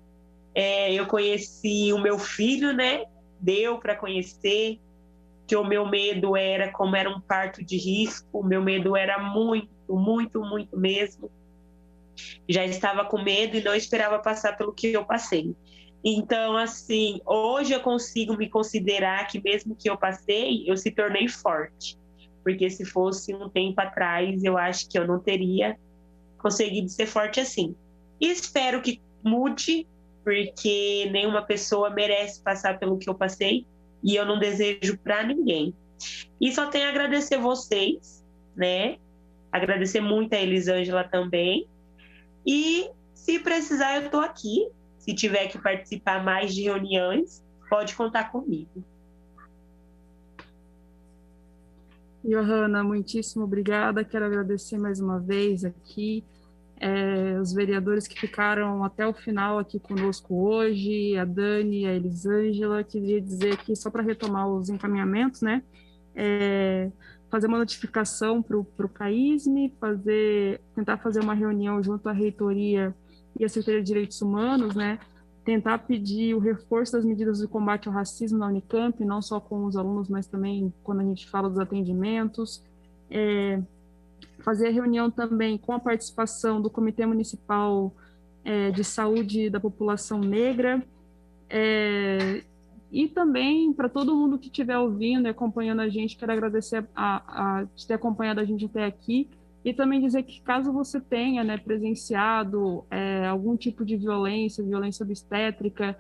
eu conheci o meu filho, né? Deu para conhecer, que o meu medo era, como era um parto de risco, o meu medo era muito, muito, muito mesmo. Já estava com medo e não esperava passar pelo que eu passei. Então, assim, hoje eu consigo me considerar que mesmo que eu passei, eu se tornei forte. Porque se fosse um tempo atrás, eu acho que eu não teria conseguido ser forte assim. E espero que mude, porque nenhuma pessoa merece passar pelo que eu passei e eu não desejo para ninguém. E só tenho a agradecer vocês, né? Agradecer muito a Elisângela também. E se precisar, eu estou aqui. Se tiver que participar mais de reuniões, pode contar comigo. Johanna, muitíssimo obrigada. Quero agradecer mais uma vez aqui os vereadores que ficaram até o final aqui conosco hoje, a Dani, a Elisângela. Queria dizer aqui, só para retomar os encaminhamentos, né? Fazer uma notificação para o CAISME, tentar fazer uma reunião junto à reitoria e a Secretaria de Direitos Humanos, né? Tentar pedir o reforço das medidas de combate ao racismo na Unicamp, não só com os alunos, mas também quando a gente fala dos atendimentos. Fazer a reunião também com a participação do Comitê Municipal de Saúde da População Negra, e também para todo mundo que estiver ouvindo e acompanhando a gente, quero agradecer de ter acompanhado a gente até aqui, e também dizer que caso você tenha, né, presenciado algum tipo de violência obstétrica,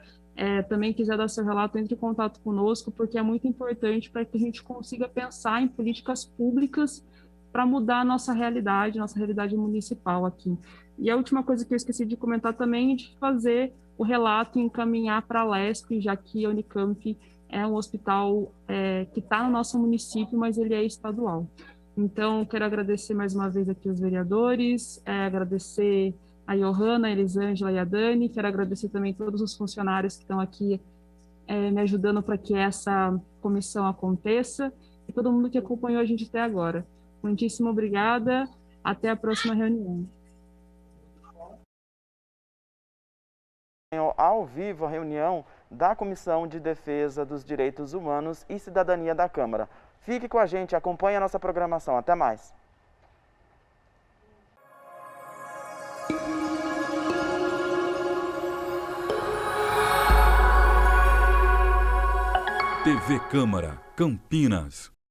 também quiser dar seu relato, entre em contato conosco, porque é muito importante para que a gente consiga pensar em políticas públicas para mudar a nossa realidade municipal aqui. E a última coisa que eu esqueci de comentar também é de fazer o relato e encaminhar para a LESP, já que a Unicamp é um hospital que está no nosso município, mas ele é estadual. Então, quero agradecer mais uma vez aqui os vereadores, agradecer a Johanna, a Elisângela e a Dani, quero agradecer também todos os funcionários que estão aqui me ajudando para que essa comissão aconteça, e todo mundo que acompanhou a gente até agora. Muitíssimo obrigada, até a próxima reunião. Ao vivo a reunião da Comissão de Defesa dos Direitos Humanos e Cidadania da Câmara. Fique com a gente, acompanhe a nossa programação. Até mais. TV Câmara, Campinas.